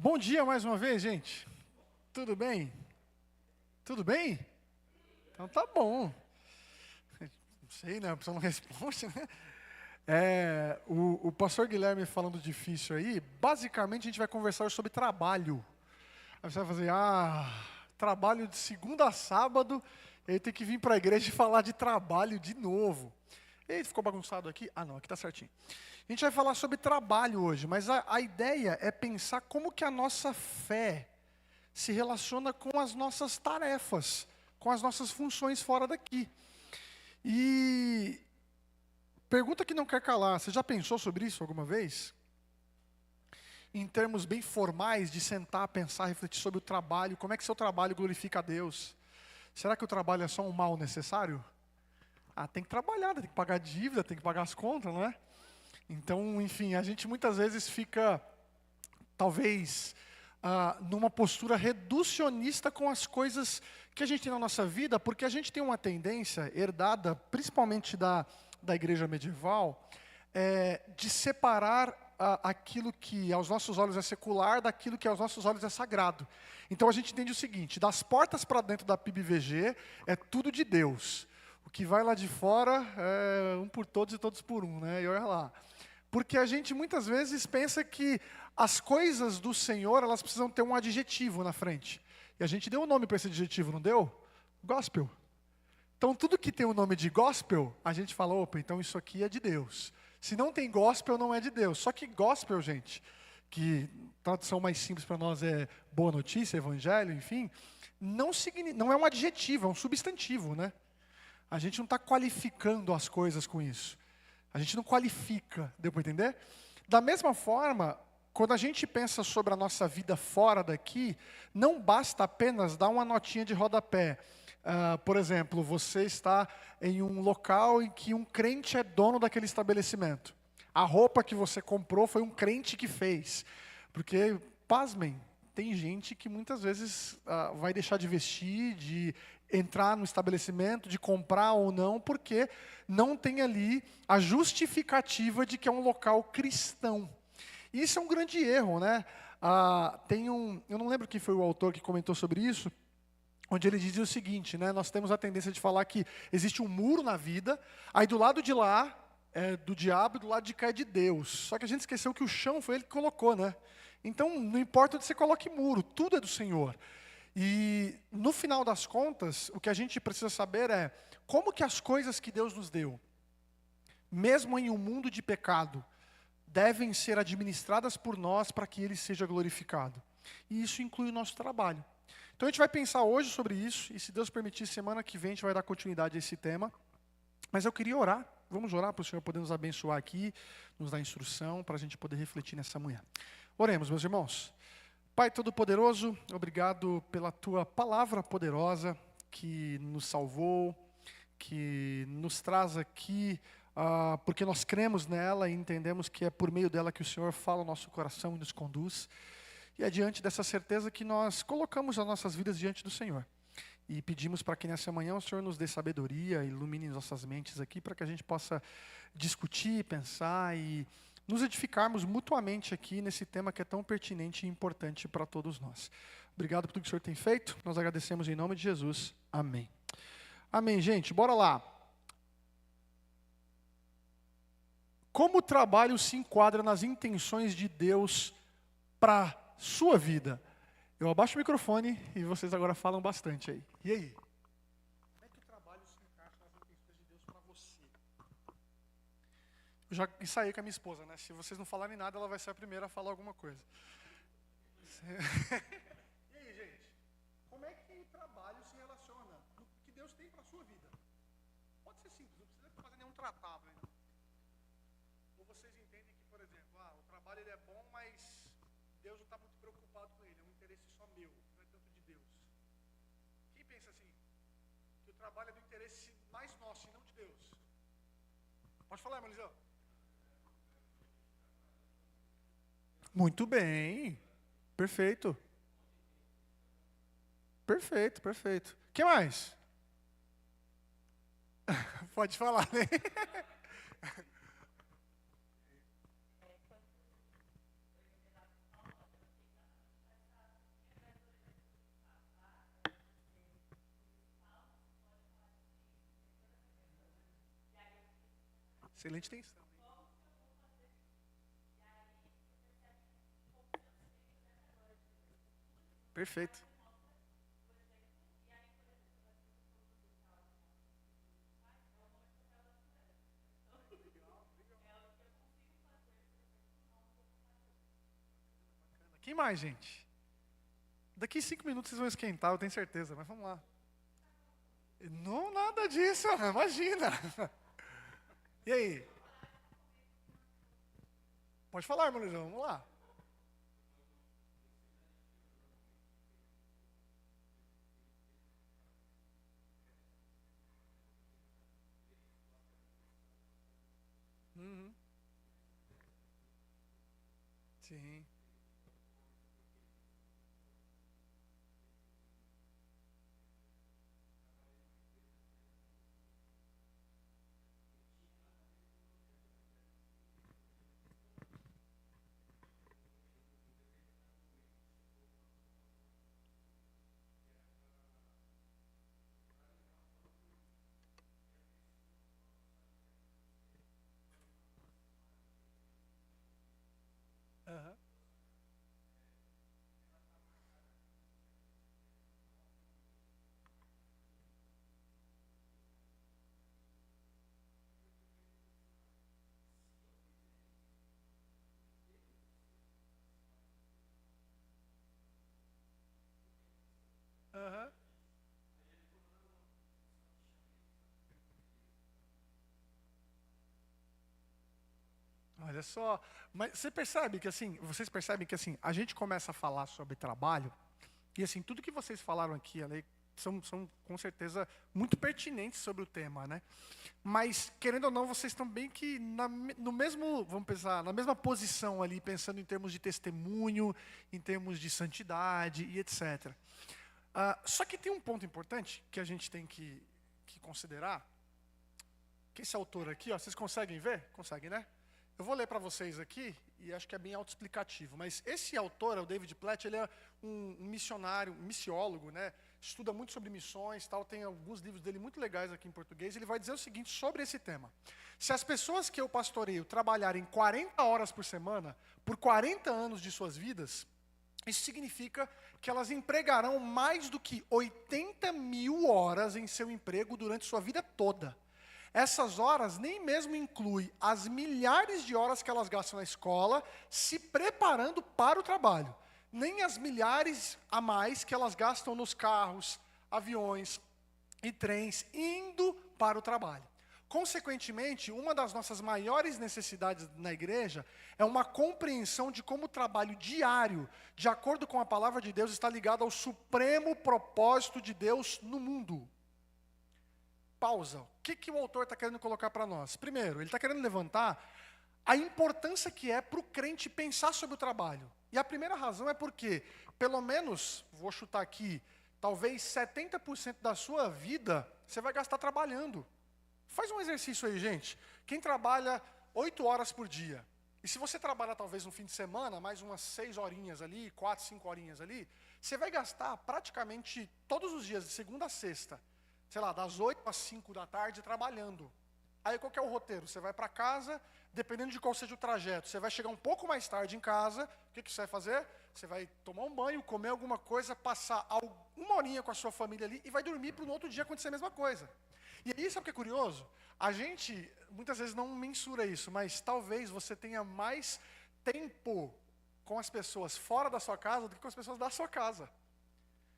Bom dia mais uma vez, gente. Tudo bem? Tudo bem? Então tá bom. Não sei, né? A pessoa não responde, né? O pastor Guilherme falando difícil aí, basicamente a gente vai conversar hoje sobre trabalho. Aí você vai fazer, trabalho de segunda a sábado, e aí tem que vir para a igreja e falar de trabalho de novo. Eita, ficou bagunçado aqui? Ah, não, aqui está certinho. A gente vai falar sobre trabalho hoje, mas a ideia é pensar como que a nossa fé se relaciona com as nossas tarefas, com as nossas funções fora daqui. E pergunta que não quer calar, você já pensou sobre isso alguma vez? Em termos bem formais, de sentar, pensar, refletir sobre o trabalho, como é que seu trabalho glorifica a Deus? Será que o trabalho é só um mal necessário? Tem que trabalhar, tem que pagar dívida, tem que pagar as contas, não é? Então, enfim, a gente muitas vezes fica, talvez, numa postura reducionista com as coisas que a gente tem na nossa vida, porque a gente tem uma tendência, herdada principalmente da igreja medieval, de separar aquilo que aos nossos olhos é secular daquilo que aos nossos olhos é sagrado. Então a gente entende o seguinte, das portas para dentro da PIBVG é tudo de Deus. O que vai lá de fora é um por todos e todos por um, né? E olha lá. Porque a gente muitas vezes pensa que as coisas do Senhor, elas precisam ter um adjetivo na frente. E a gente deu um nome para esse adjetivo, não deu? Gospel. Então tudo que tem o nome de gospel, a gente fala, opa, então isso aqui é de Deus. Se não tem gospel, não é de Deus. Só que gospel, gente, que tradução mais simples para nós é boa notícia, evangelho, enfim, não é um adjetivo, é um substantivo, né? A gente não está qualificando as coisas com isso. A gente não qualifica, deu para entender? Da mesma forma, quando a gente pensa sobre a nossa vida fora daqui, não basta apenas dar uma notinha de rodapé. Por exemplo, você está em um local em que um crente é dono daquele estabelecimento. A roupa que você comprou foi um crente que fez. Porque, pasmem, tem gente que muitas vezes vai deixar de vestir, de entrar no estabelecimento, de comprar ou não, porque não tem ali a justificativa de que é um local cristão. E isso é um grande erro, né? Eu não lembro quem foi o autor que comentou sobre isso, onde ele dizia o seguinte, né? Nós temos a tendência de falar que existe um muro na vida, aí do lado de lá é do diabo e do lado de cá é de Deus. Só que a gente esqueceu que o chão foi ele que colocou, né? Então, não importa onde você coloque muro, tudo é do Senhor. E, no final das contas, o que a gente precisa saber é como que as coisas que Deus nos deu, mesmo em um mundo de pecado, devem ser administradas por nós para que Ele seja glorificado. E isso inclui o nosso trabalho. Então, a gente vai pensar hoje sobre isso, e se Deus permitir, semana que vem a gente vai dar continuidade a esse tema. Mas eu queria orar, vamos orar para o Senhor poder nos abençoar aqui, nos dar instrução, para a gente poder refletir nessa manhã. Oremos, meus irmãos. Pai Todo-Poderoso, obrigado pela Tua palavra poderosa que nos salvou, que nos traz aqui, porque nós cremos nela e entendemos que é por meio dela que o Senhor fala ao nosso coração e nos conduz. E é diante dessa certeza que nós colocamos as nossas vidas diante do Senhor. E pedimos para que nessa manhã o Senhor nos dê sabedoria, ilumine nossas mentes aqui, para que a gente possa discutir, pensar e nos edificarmos mutuamente aqui nesse tema que é tão pertinente e importante para todos nós. Obrigado por tudo que o Senhor tem feito, nós agradecemos em nome de Jesus. Amém. Amém, gente, bora lá. Como o trabalho se enquadra nas intenções de Deus para a sua vida? Eu abaixo o microfone e vocês agora falam bastante aí. E aí? Como é que o trabalho se encaixa nas intenções de Deus para você? Eu já ensaiei com a minha esposa, né? Se vocês não falarem nada, ela vai ser a primeira a falar alguma coisa. E aí, gente? Como é que o trabalho se relaciona no que Deus tem para a sua vida? Pode ser simples, não precisa fazer nenhum tratado ainda. Ou vocês entendem que, por exemplo, o trabalho ele é bom, mas Deus não está muito preocupado com ele, é um interesse só meu, não é tanto de Deus. Quem pensa assim? Que o trabalho é do interesse mais nosso e não de Deus? Pode falar, Eliseu. Muito bem. Perfeito. Perfeito, perfeito. O que mais? Pode falar, né? Excelente tensão. Perfeito. Quem mais, gente? Daqui 5 minutos vocês vão esquentar, eu tenho certeza, mas vamos lá. Não, nada disso, imagina. E aí? Pode falar, irmão Luizão, vamos lá. Uhum. Sim. Aham. Aham. Olha só, mas você percebe que assim, vocês percebem que assim, a gente começa a falar sobre trabalho, e assim, tudo que vocês falaram aqui, Ale, são com certeza muito pertinentes sobre o tema, né? Mas, querendo ou não, vocês estão bem que no mesmo, vamos pensar, na mesma posição ali, pensando em termos de testemunho, em termos de santidade e etc. Só que tem um ponto importante que a gente tem que considerar, que esse autor aqui, ó, vocês conseguem ver? Conseguem, né? Eu vou ler para vocês aqui, e acho que é bem autoexplicativo, mas esse autor, o David Platt, ele é um missionário, um missiólogo, né? Estuda muito sobre missões, tal, tem alguns livros dele muito legais aqui em português. Ele vai dizer o seguinte sobre esse tema: se as pessoas que eu pastoreio trabalharem 40 horas por semana, por 40 anos de suas vidas, isso significa que elas empregarão mais do que 80 mil horas em seu emprego durante sua vida toda. Essas horas nem mesmo incluem as milhares de horas que elas gastam na escola se preparando para o trabalho, nem as milhares a mais que elas gastam nos carros, aviões e trens indo para o trabalho. Consequentemente, uma das nossas maiores necessidades na igreja é uma compreensão de como o trabalho diário, de acordo com a palavra de Deus, está ligado ao supremo propósito de Deus no mundo. Pausa. O que o autor está querendo colocar para nós? Primeiro, ele está querendo levantar a importância que é para o crente pensar sobre o trabalho. E a primeira razão é porque, pelo menos, vou chutar aqui, talvez 70% da sua vida você vai gastar trabalhando. Faz um exercício aí, gente. Quem trabalha 8 horas por dia, e se você trabalha talvez no fim de semana, mais umas 6 horinhas ali, 4, 5 horinhas ali, você vai gastar praticamente todos os dias, de segunda a sexta, sei lá, das 8 às 5 da tarde trabalhando. Aí qual que é o roteiro? Você vai para casa, dependendo de qual seja o trajeto, você vai chegar um pouco mais tarde em casa, o que você vai fazer? Você vai tomar um banho, comer alguma coisa, passar uma horinha com a sua família ali e vai dormir para no outro dia acontecer a mesma coisa. E aí, sabe o que é curioso? A gente, muitas vezes, não mensura isso, mas talvez você tenha mais tempo com as pessoas fora da sua casa do que com as pessoas da sua casa.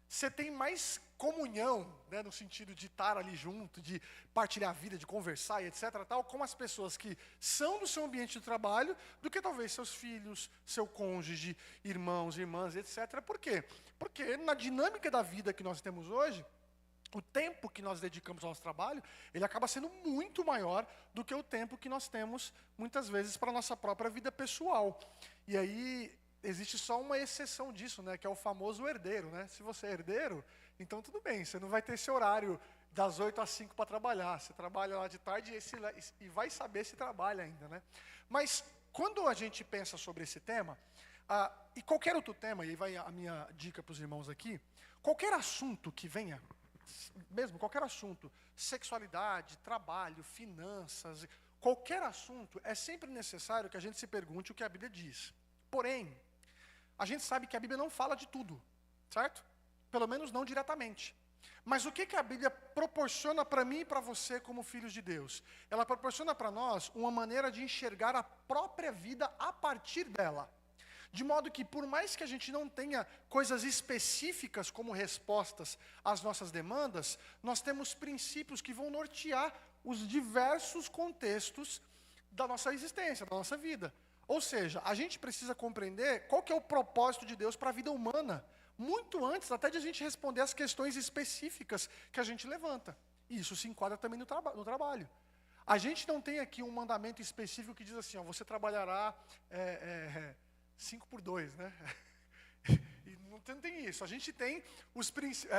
Você tem mais comunhão, né, no sentido de estar ali junto, de partilhar a vida, de conversar e etc, tal, com as pessoas que são do seu ambiente de trabalho, do que talvez seus filhos, seu cônjuge, irmãos, irmãs, etc. Por quê? Porque na dinâmica da vida que nós temos hoje, o tempo que nós dedicamos ao nosso trabalho, ele acaba sendo muito maior do que o tempo que nós temos, muitas vezes, para a nossa própria vida pessoal. E aí, existe só uma exceção disso, né, que é o famoso herdeiro, né? Se você é herdeiro, então tudo bem, você não vai ter esse horário das 8 às 5 para trabalhar. Você trabalha lá de tarde e vai saber se trabalha ainda, né? Mas quando a gente pensa sobre esse tema, e qualquer outro tema, e aí vai a minha dica para os irmãos aqui, qualquer assunto que venha, mesmo qualquer assunto, sexualidade, trabalho, finanças, qualquer assunto, é sempre necessário que a gente se pergunte o que a Bíblia diz. Porém, a gente sabe que a Bíblia não fala de tudo, certo? Pelo menos não diretamente. Mas o que a Bíblia proporciona para mim e para você como filhos de Deus? Ela proporciona para nós uma maneira de enxergar a própria vida a partir dela. De modo que, por mais que a gente não tenha coisas específicas como respostas às nossas demandas, nós temos princípios que vão nortear os diversos contextos da nossa existência, da nossa vida. Ou seja, a gente precisa compreender qual que é o propósito de Deus para a vida humana, muito antes até de a gente responder as questões específicas que a gente levanta. E isso se enquadra também no trabalho. A gente não tem aqui um mandamento específico que diz assim, ó, você trabalhará 5x2, né? E não tem isso. A gente tem os princípios.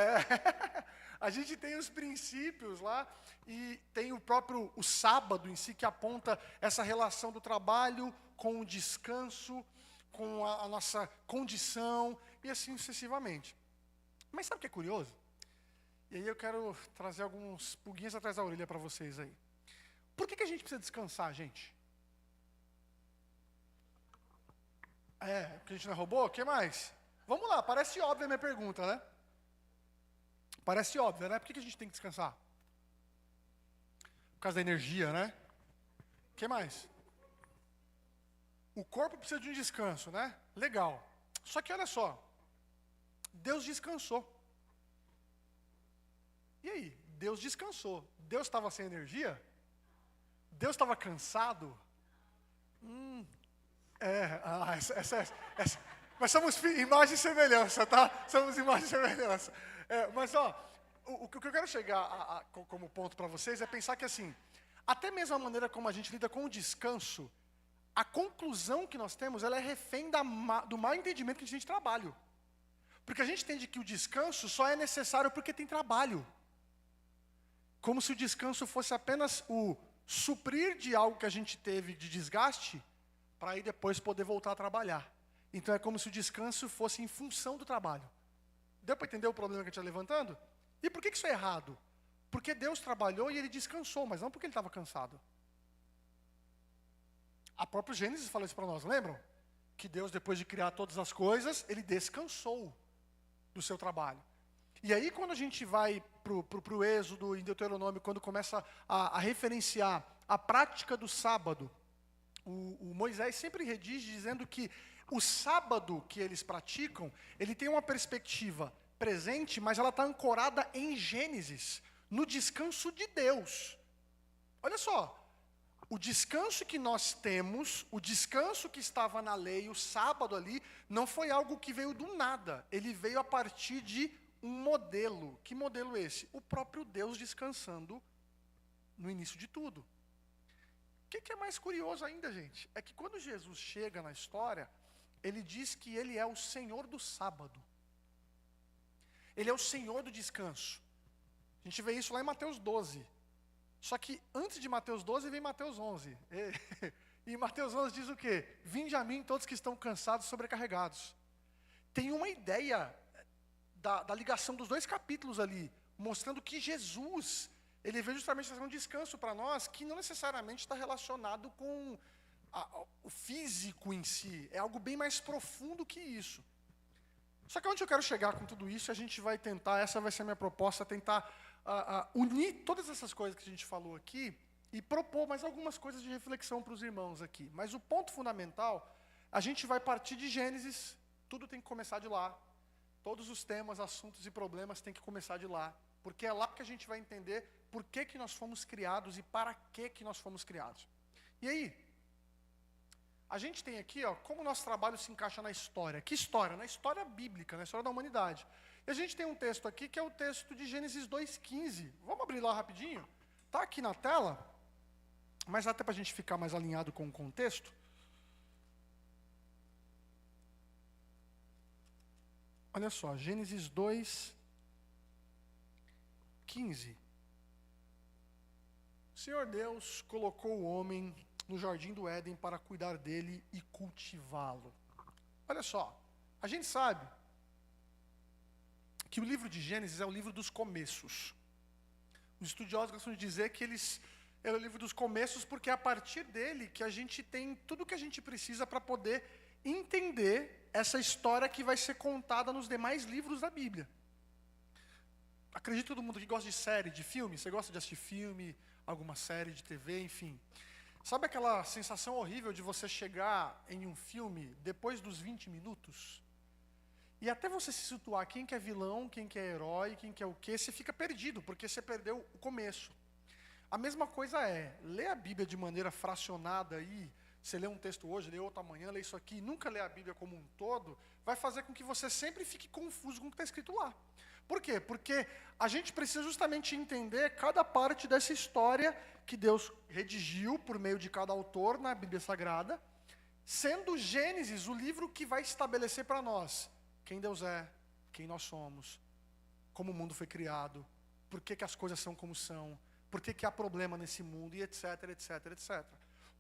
A gente tem os princípios lá e tem o sábado em si que aponta essa relação do trabalho com o descanso, com a nossa condição e assim sucessivamente. Mas sabe o que é curioso? E aí eu quero trazer alguns pulguinhas atrás da orelha para vocês aí. Por que a gente precisa descansar, gente? Porque a gente não é robô? O que mais? Vamos lá, parece óbvia a minha pergunta, né? Parece óbvia, né? Por que a gente tem que descansar? Por causa da energia, né? O que mais? O corpo precisa de um descanso, né? Legal. Só que olha só, Deus descansou. E aí? Deus descansou. Deus estava sem energia? Deus estava cansado? Mas somos imagem e semelhança, tá? Somos imagem e semelhança. Mas, o que eu quero chegar como ponto para vocês é pensar que, assim, até mesmo a maneira como a gente lida com o descanso, a conclusão que nós temos, ela é refém do mau entendimento que a gente tem de trabalho. Porque a gente entende que o descanso só é necessário porque tem trabalho. Como se o descanso fosse apenas o suprir de algo que a gente teve de desgaste, para aí depois poder voltar a trabalhar. Então é como se o descanso fosse em função do trabalho. Deu para entender o problema que a gente está levantando? E por que isso é errado? Porque Deus trabalhou e Ele descansou, mas não porque Ele estava cansado. A própria Gênesis fala isso para nós, lembram? Que Deus, depois de criar todas as coisas, Ele descansou do seu trabalho. E aí quando a gente vai para o Êxodo, em Deuteronômio, quando começa a referenciar a prática do sábado, o Moisés sempre redige dizendo que o sábado que eles praticam, ele tem uma perspectiva presente, mas ela está ancorada em Gênesis, no descanso de Deus. Olha só, o descanso que nós temos, o descanso que estava na lei, o sábado ali, não foi algo que veio do nada, ele veio a partir de um modelo. Que modelo esse? O próprio Deus descansando no início de tudo. O que é mais curioso ainda, gente? É que quando Jesus chega na história, Ele diz que Ele é o Senhor do sábado. Ele é o Senhor do descanso. A gente vê isso lá em Mateus 12. Só que antes de Mateus 12 vem Mateus 11. E Mateus 11 diz o quê? Vinde a mim todos que estão cansados e sobrecarregados. Tem uma ideia da ligação dos dois capítulos ali, mostrando que Jesus, Ele veio justamente trazer um descanso para nós, que não necessariamente está relacionado com o físico em si. É algo bem mais profundo que isso. Só que onde eu quero chegar com tudo isso, a gente vai tentar, essa vai ser a minha proposta, tentar unir todas essas coisas que a gente falou aqui e propor mais algumas coisas de reflexão para os irmãos aqui. Mas o ponto fundamental, a gente vai partir de Gênesis, tudo tem que começar de lá. Todos os temas, assuntos e problemas têm que começar de lá. Porque é lá que a gente vai entender por que nós fomos criados e para que nós fomos criados. E aí, a gente tem aqui, como o nosso trabalho se encaixa na história. Que história? Na história bíblica, na história da humanidade. E a gente tem um texto aqui que é o texto de Gênesis 2:15. Vamos abrir lá rapidinho? Está aqui na tela, mas até para a gente ficar mais alinhado com o contexto. Olha só, Gênesis 2:15. O Senhor Deus colocou o homem no jardim do Éden para cuidar dele e cultivá-lo. Olha só, a gente sabe que o livro de Gênesis é o livro dos começos. Os estudiosos gostam de dizer que eles Ele é o livro dos começos, porque é a partir dele que a gente tem tudo o que a gente precisa para poder entender essa história que vai ser contada nos demais livros da Bíblia. Acredito todo mundo que gosta de série, de filme. Você gosta de assistir filme, alguma série de TV, enfim. Sabe aquela sensação horrível de você chegar em um filme depois dos 20 minutos? E até você se situar quem que é vilão, quem que é herói, quem que é o quê, você fica perdido, porque você perdeu o começo. A mesma coisa é, ler a Bíblia de maneira fracionada aí, você lê um texto hoje, lê outro amanhã, lê isso aqui, nunca lê a Bíblia como um todo, vai fazer com que você sempre fique confuso com o que está escrito lá. Por quê? Porque a gente precisa justamente entender cada parte dessa história que Deus redigiu por meio de cada autor na Bíblia Sagrada, sendo Gênesis o livro que vai estabelecer para nós quem Deus é, quem nós somos, como o mundo foi criado, por que as coisas são como são, por que há problema nesse mundo, e etc, etc, etc.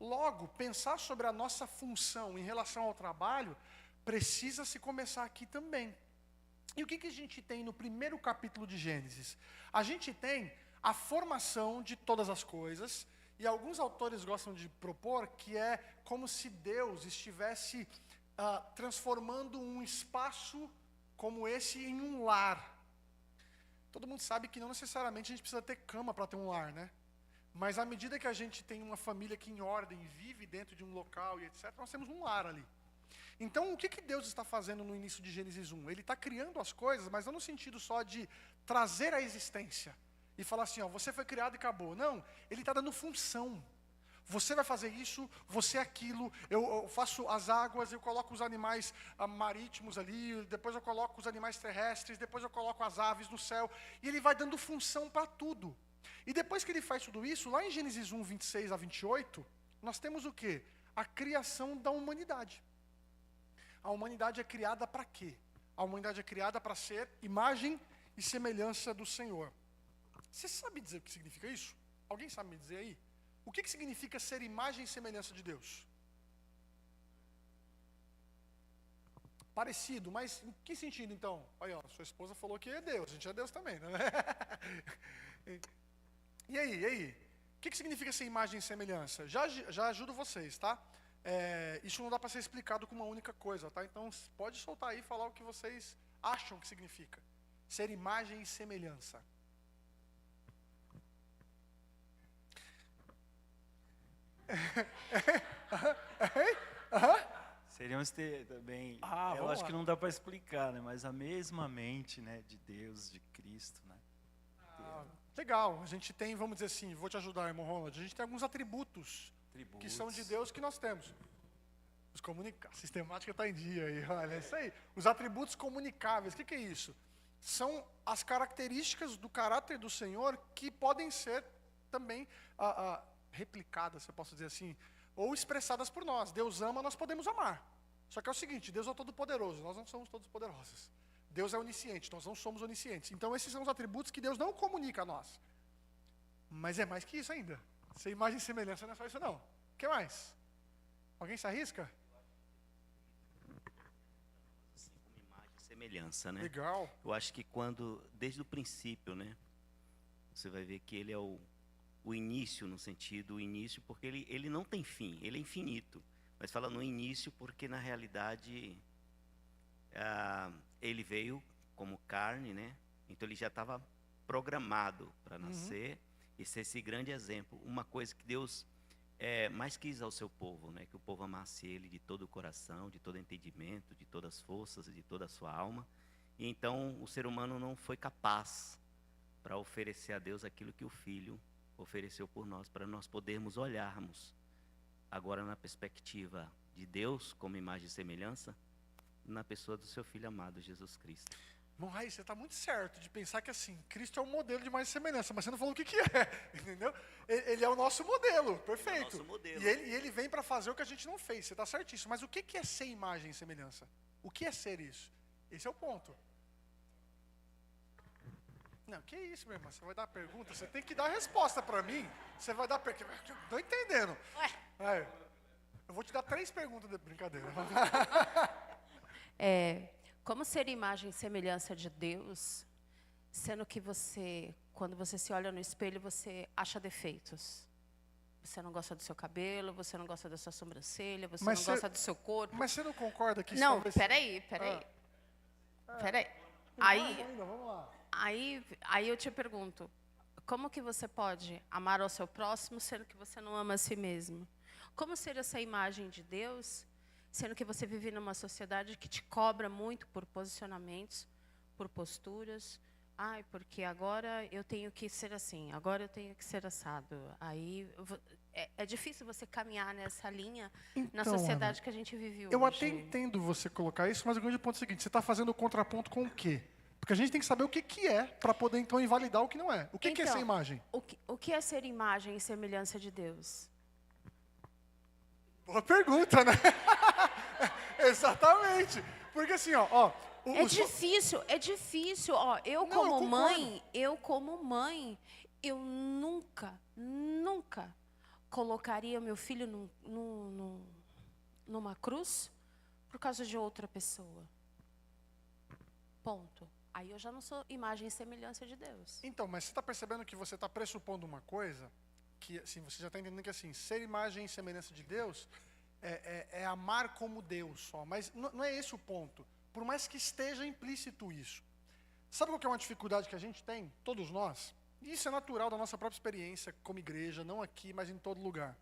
Logo, pensar sobre a nossa função em relação ao trabalho precisa se começar aqui também. E o que a gente tem no primeiro capítulo de Gênesis? A gente tem a formação de todas as coisas, e alguns autores gostam de propor que é como se Deus estivesse transformando um espaço como esse em um lar. Todo mundo sabe que não necessariamente a gente precisa ter cama para ter um lar, né? Mas à medida que a gente tem uma família que em ordem vive dentro de um local e etc., nós temos um lar ali. Então, o que Deus está fazendo no início de Gênesis 1? Ele está criando as coisas, mas não no sentido só de trazer a existência e falar assim, ó, você foi criado e acabou. Não, ele está dando função. Você vai fazer isso, você aquilo, eu faço as águas, eu coloco os animais marítimos ali, depois eu coloco os animais terrestres, depois eu coloco as aves no céu, e ele vai dando função para tudo. E depois que ele faz tudo isso, lá em Gênesis 1, 26 a 28, nós temos o quê? A criação da humanidade. A humanidade é criada para quê? A humanidade é criada para ser imagem e semelhança do Senhor. Você sabe dizer o que significa isso? Alguém sabe me dizer aí? O que significa ser imagem e semelhança de Deus? Parecido, mas em que sentido então? Olha, sua esposa falou que é Deus, a gente é Deus também, né? E aí? O que significa ser imagem e semelhança? Já ajudo vocês, tá? Isso não dá para ser explicado com uma única coisa, tá? Então pode soltar aí e falar o que vocês acham que significa. Ser imagem e semelhança. Seríamos ter também, eu vamos acho lá. que não dá para explicar, né? Mas a mesma mente, né, de Deus, de Cristo, né? Legal, a gente tem, vamos dizer assim, vou te ajudar, irmão Ronald, a gente tem alguns atributos que são de Deus que nós temos. A sistemática está em dia aí, olha, é isso aí. Os atributos comunicáveis, o que é isso? São as características do caráter do Senhor que podem ser também replicadas, se eu posso dizer assim, ou expressadas por nós. Deus ama, nós podemos amar. Só que é o seguinte, Deus é o todo-poderoso, nós não somos todos poderosos. Deus é onisciente, nós não somos oniscientes. Então esses são os atributos que Deus não comunica a nós. Mas é mais que isso ainda. Ser imagem e semelhança não é só isso não. O que mais? Alguém se arrisca? Assim, como imagem e semelhança, né? Legal. Eu acho que desde o princípio, né? Você vai ver que ele é o início, no sentido, o início, porque ele não tem fim, ele é infinito. Mas fala no início porque, na realidade, ele veio como carne, né? Então ele já estava programado para nascer e ser esse grande exemplo. Uma coisa que Deus mais quis ao seu povo, né? Que o povo amasse ele de todo o coração, de todo entendimento, de todas as forças, de toda a sua alma. E então o ser humano não foi capaz para oferecer a Deus aquilo que o Filho ofereceu por nós, para nós podermos olharmos agora na perspectiva de Deus como imagem e semelhança, na pessoa do seu Filho amado, Jesus Cristo. Irmão Raí, você está muito certo de pensar que assim, Cristo é um modelo de imagem e semelhança, mas você não falou o que é, entendeu? Ele é o nosso modelo, perfeito. É o nosso modelo. E ele vem para fazer o que a gente não fez, você está certíssimo. Mas o que é ser imagem e semelhança? O que é ser isso? Esse é o ponto. Não, que isso, meu irmão? Você vai dar pergunta? Você tem que dar resposta para mim. Você vai dar pergunta. Estou entendendo. Eu vou te dar 3 perguntas de brincadeira. Como ser imagem e semelhança de Deus, sendo que você, quando você se olha no espelho, você acha defeitos? Você não gosta do seu cabelo, você não gosta da sua sobrancelha, você Mas não você- gosta do seu corpo. Mas você não concorda que isso Não, talvez... peraí. Peraí. Aí, Ainda, vamos lá. aí eu te pergunto, como que você pode amar ao seu próximo, sendo que você não ama a si mesmo? Como ser essa imagem de Deus, sendo que você vive numa sociedade que te cobra muito por posicionamentos, por posturas? Ai, porque agora eu tenho que ser assim, agora eu tenho que ser assado. Aí é difícil você caminhar nessa linha na Então, sociedade que a gente vive hoje. Eu até entendo você colocar isso, mas o grande ponto é o seguinte, você está fazendo o contraponto com o quê? Porque a gente tem que saber o que é, para poder, então, invalidar o que não é. O que é Então, essa imagem? O que é ser imagem e semelhança de Deus? Boa pergunta, né? Exatamente. Porque assim, ó É difícil. Ó, eu Não, eu como mãe, eu nunca colocaria meu filho numa cruz por causa de outra pessoa. Ponto. Aí eu já não sou imagem e semelhança de Deus. Então, mas você está percebendo que você está pressupondo uma coisa, que assim, você já está entendendo que assim, ser imagem e semelhança de Deus é amar como Deus só, mas não é esse o ponto, por mais que esteja implícito isso. Sabe qual que é uma dificuldade que a gente tem, todos nós? E isso é natural da nossa própria experiência como igreja, não aqui, mas em todo lugar.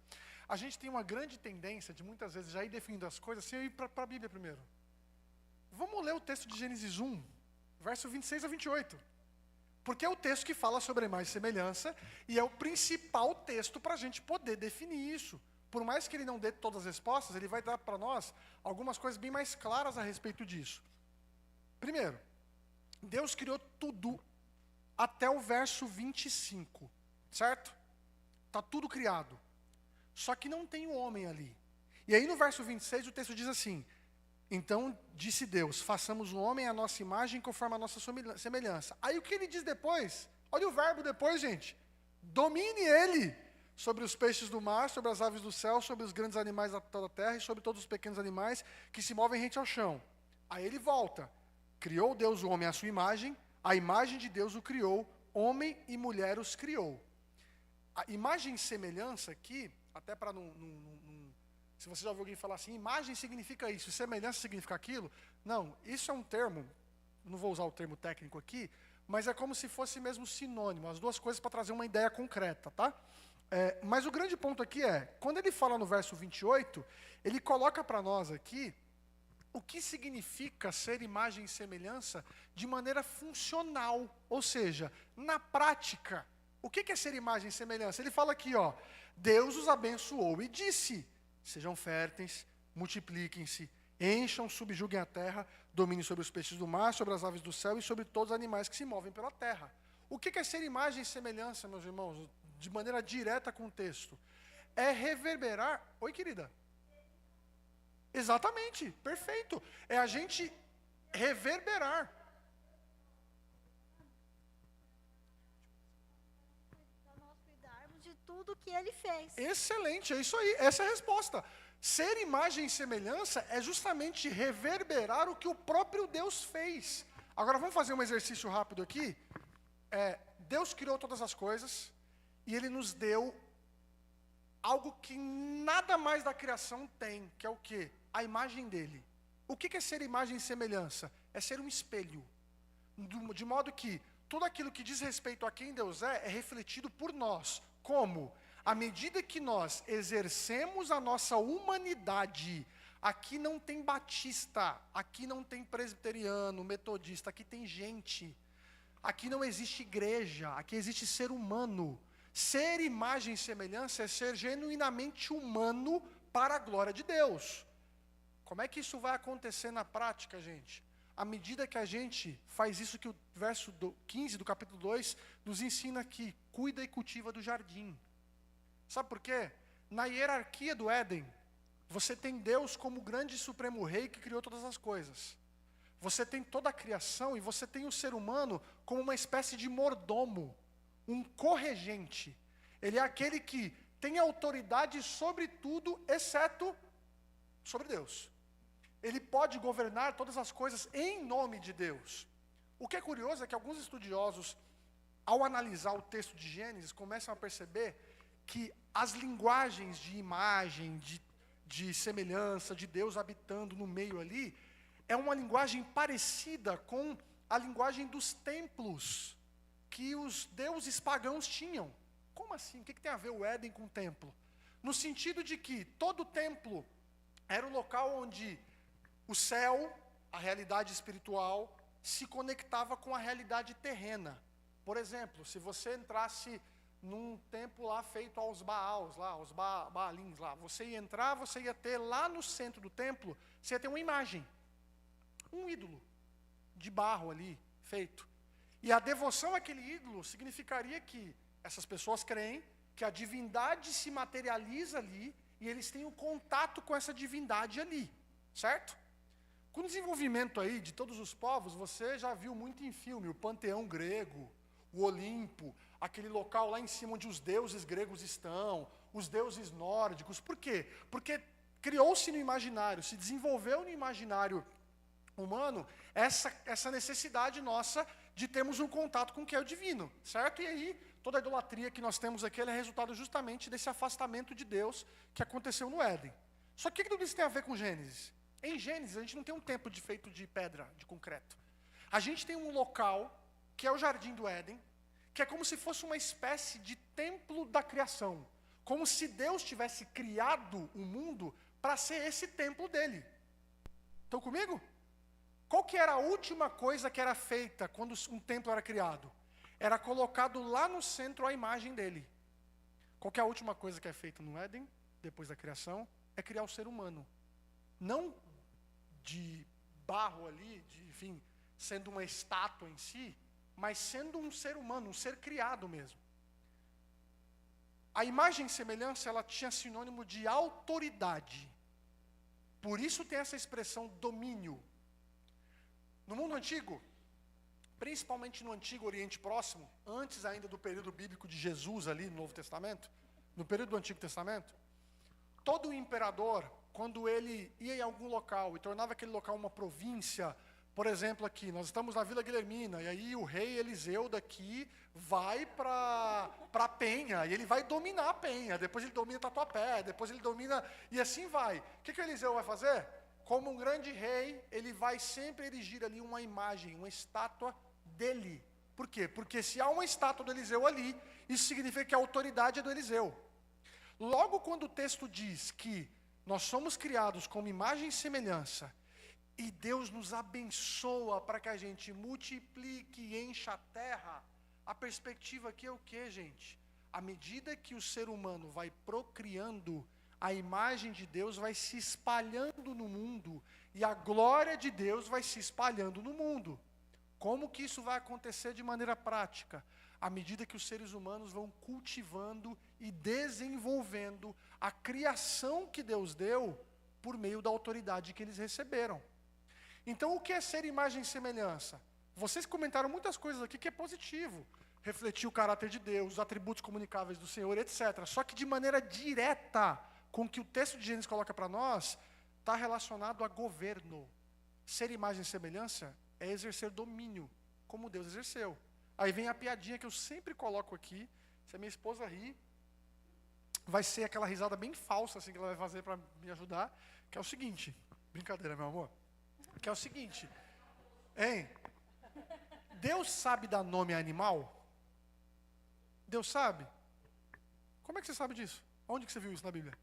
A gente tem uma grande tendência de muitas vezes já ir definindo as coisas sem ir para a Bíblia primeiro. Vamos ler o texto de Gênesis 1, verso 26 a 28. Porque é o texto que fala sobre a imagem e semelhança e é o principal texto para a gente poder definir isso. Por mais que ele não dê todas as respostas, ele vai dar para nós algumas coisas bem mais claras a respeito disso. Primeiro, Deus criou tudo até o verso 25, certo? Está tudo criado. Só que não tem o homem ali. E aí no verso 26 o texto diz assim: então disse Deus, façamos o homem à nossa imagem conforme a nossa semelhança. Aí o que ele diz depois? Olha o verbo depois, gente. Domine ele sobre os peixes do mar, sobre as aves do céu, sobre os grandes animais da toda a terra e sobre todos os pequenos animais que se movem rente ao chão. Aí ele volta. Criou Deus o homem à sua imagem, a imagem de Deus o criou, homem e mulher os criou. A imagem e semelhança aqui, até para se você já ouviu alguém falar assim, imagem significa isso, semelhança significa aquilo. Não, isso é um termo, não vou usar o termo técnico aqui, mas é como se fosse mesmo sinônimo, as duas coisas para trazer uma ideia concreta, tá? Mas o grande ponto aqui é, quando ele fala no verso 28, ele coloca para nós aqui o que significa ser imagem e semelhança de maneira funcional, ou seja, na prática. O que é ser imagem e semelhança? Ele fala aqui, ó, Deus os abençoou e disse: sejam férteis, multipliquem-se, encham, subjuguem a terra, dominem sobre os peixes do mar, sobre as aves do céu e sobre todos os animais que se movem pela terra. O que é ser imagem e semelhança, meus irmãos, de maneira direta com o texto? É reverberar... Oi, querida. Exatamente, perfeito. É a gente reverberar. Para nós cuidarmos de tudo que ele fez. Excelente, é isso aí, essa é a resposta. Ser imagem e semelhança é justamente reverberar o que o próprio Deus fez. Agora vamos fazer um exercício rápido aqui. Deus criou todas as coisas e Ele nos deu algo que nada mais da criação tem, que é o quê? A imagem dele. O que é ser imagem e semelhança? É ser um espelho. De modo que tudo aquilo que diz respeito a quem Deus é refletido por nós. Como? À medida que nós exercemos a nossa humanidade, aqui não tem batista, aqui não tem presbiteriano, metodista, aqui tem gente. Aqui não existe igreja, aqui existe ser humano. Ser imagem e semelhança é ser genuinamente humano para a glória de Deus. Como é que isso vai acontecer na prática, gente? À medida que a gente faz isso que o verso 15 do capítulo 2 nos ensina aqui, cuida e cultiva do jardim. Sabe por quê? Na hierarquia do Éden, você tem Deus como o grande e supremo rei que criou todas as coisas. Você tem toda a criação e você tem o ser humano como uma espécie de mordomo, um corregente. Ele é aquele que tem autoridade sobre tudo, exceto sobre Deus. Ele pode governar todas as coisas em nome de Deus. O que é curioso é que alguns estudiosos, ao analisar o texto de Gênesis, começam a perceber que as linguagens de imagem, de semelhança, de Deus habitando no meio ali, é uma linguagem parecida com a linguagem dos templos que os deuses pagãos tinham. Como assim? O que tem a ver o Éden com o templo? No sentido de que todo templo era um local onde o céu, a realidade espiritual, se conectava com a realidade terrena. Por exemplo, se você entrasse num templo lá feito aos Baals, lá, aos Baalins lá, você ia entrar, você ia ter lá no centro do templo, você ia ter uma imagem, um ídolo de barro ali, feito. E a devoção àquele ídolo significaria que essas pessoas creem que a divindade se materializa ali e eles têm um contato com essa divindade ali, certo? Com o desenvolvimento aí de todos os povos, você já viu muito em filme, o panteão grego, o Olimpo, aquele local lá em cima onde os deuses gregos estão, os deuses nórdicos. Por quê? Porque criou-se no imaginário, se desenvolveu no imaginário humano essa necessidade nossa de termos um contato com o que é o divino, certo? E aí, toda a idolatria que nós temos aqui, ela é resultado justamente desse afastamento de Deus que aconteceu no Éden. Só que o que tudo isso tem a ver com Gênesis? Em Gênesis, a gente não tem um templo feito de pedra, de concreto. A gente tem um local, que é o Jardim do Éden, que é como se fosse uma espécie de templo da criação. Como se Deus tivesse criado o mundo para ser esse templo dele. Estão comigo? Qual que era a última coisa que era feita quando um templo era criado? Era colocado lá no centro a imagem dele. Qual que é a última coisa que é feita no Éden, depois da criação? É criar o ser humano. Não de barro ali, enfim, sendo uma estátua em si, mas sendo um ser humano, um ser criado mesmo. A imagem e semelhança, ela tinha sinônimo de autoridade. Por isso tem essa expressão domínio. No mundo antigo, principalmente no Antigo Oriente Próximo, antes ainda do período bíblico de Jesus ali no Novo Testamento, no período do Antigo Testamento, todo imperador, quando ele ia em algum local e tornava aquele local uma província, por exemplo aqui, nós estamos na Vila Guilhermina, e aí o rei Eliseu daqui vai para Penha, e ele vai dominar a Penha, depois ele domina Tatuapé, depois ele domina, e assim vai. O que o Eliseu vai fazer? Como um grande rei, ele vai sempre erigir ali uma imagem, uma estátua dele. Por quê? Porque se há uma estátua do Eliseu ali, isso significa que a autoridade é do Eliseu. Logo quando o texto diz que nós somos criados como imagem e semelhança, e Deus nos abençoa para que a gente multiplique e encha a terra, a perspectiva aqui é o quê, gente? À medida que o ser humano vai procriando, a imagem de Deus vai se espalhando no mundo, e a glória de Deus vai se espalhando no mundo. Como que isso vai acontecer de maneira prática? À medida que os seres humanos vão cultivando e desenvolvendo a criação que Deus deu por meio da autoridade que eles receberam. Então, o que é ser imagem e semelhança? Vocês comentaram muitas coisas aqui que é positivo. Refletir o caráter de Deus, os atributos comunicáveis do Senhor, etc. Só que de maneira direta, com o que o texto de Gênesis coloca para nós, está relacionado a governo. Ser imagem e semelhança é exercer domínio, como Deus exerceu. Aí vem a piadinha que eu sempre coloco aqui, se a minha esposa rir, vai ser aquela risada bem falsa assim, que ela vai fazer para me ajudar, que é o seguinte, brincadeira, meu amor, que é o seguinte, hein? Deus sabe dar nome a animal? Deus sabe? Como é que você sabe disso? Onde que você viu isso na Bíblia?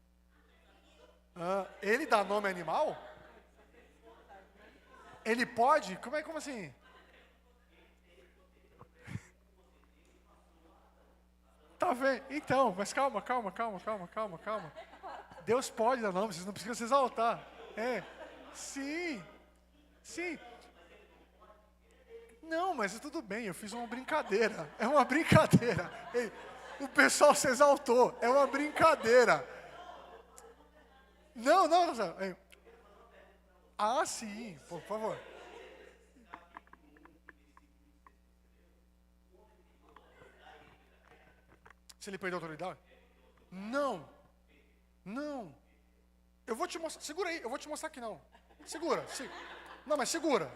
Ele dá nome a animal? Ele pode? Como assim? Tá vendo? Então, mas calma. Deus pode dar nome, vocês não precisam se exaltar. Sim. Não, mas tudo bem, eu fiz uma brincadeira. É uma brincadeira. Ei, o pessoal se exaltou, é uma brincadeira. Não. Sim, por favor. Se ele perdeu a autoridade? Não. Eu vou te mostrar, segura aí, eu vou te mostrar que não. Segura. Não, mas segura.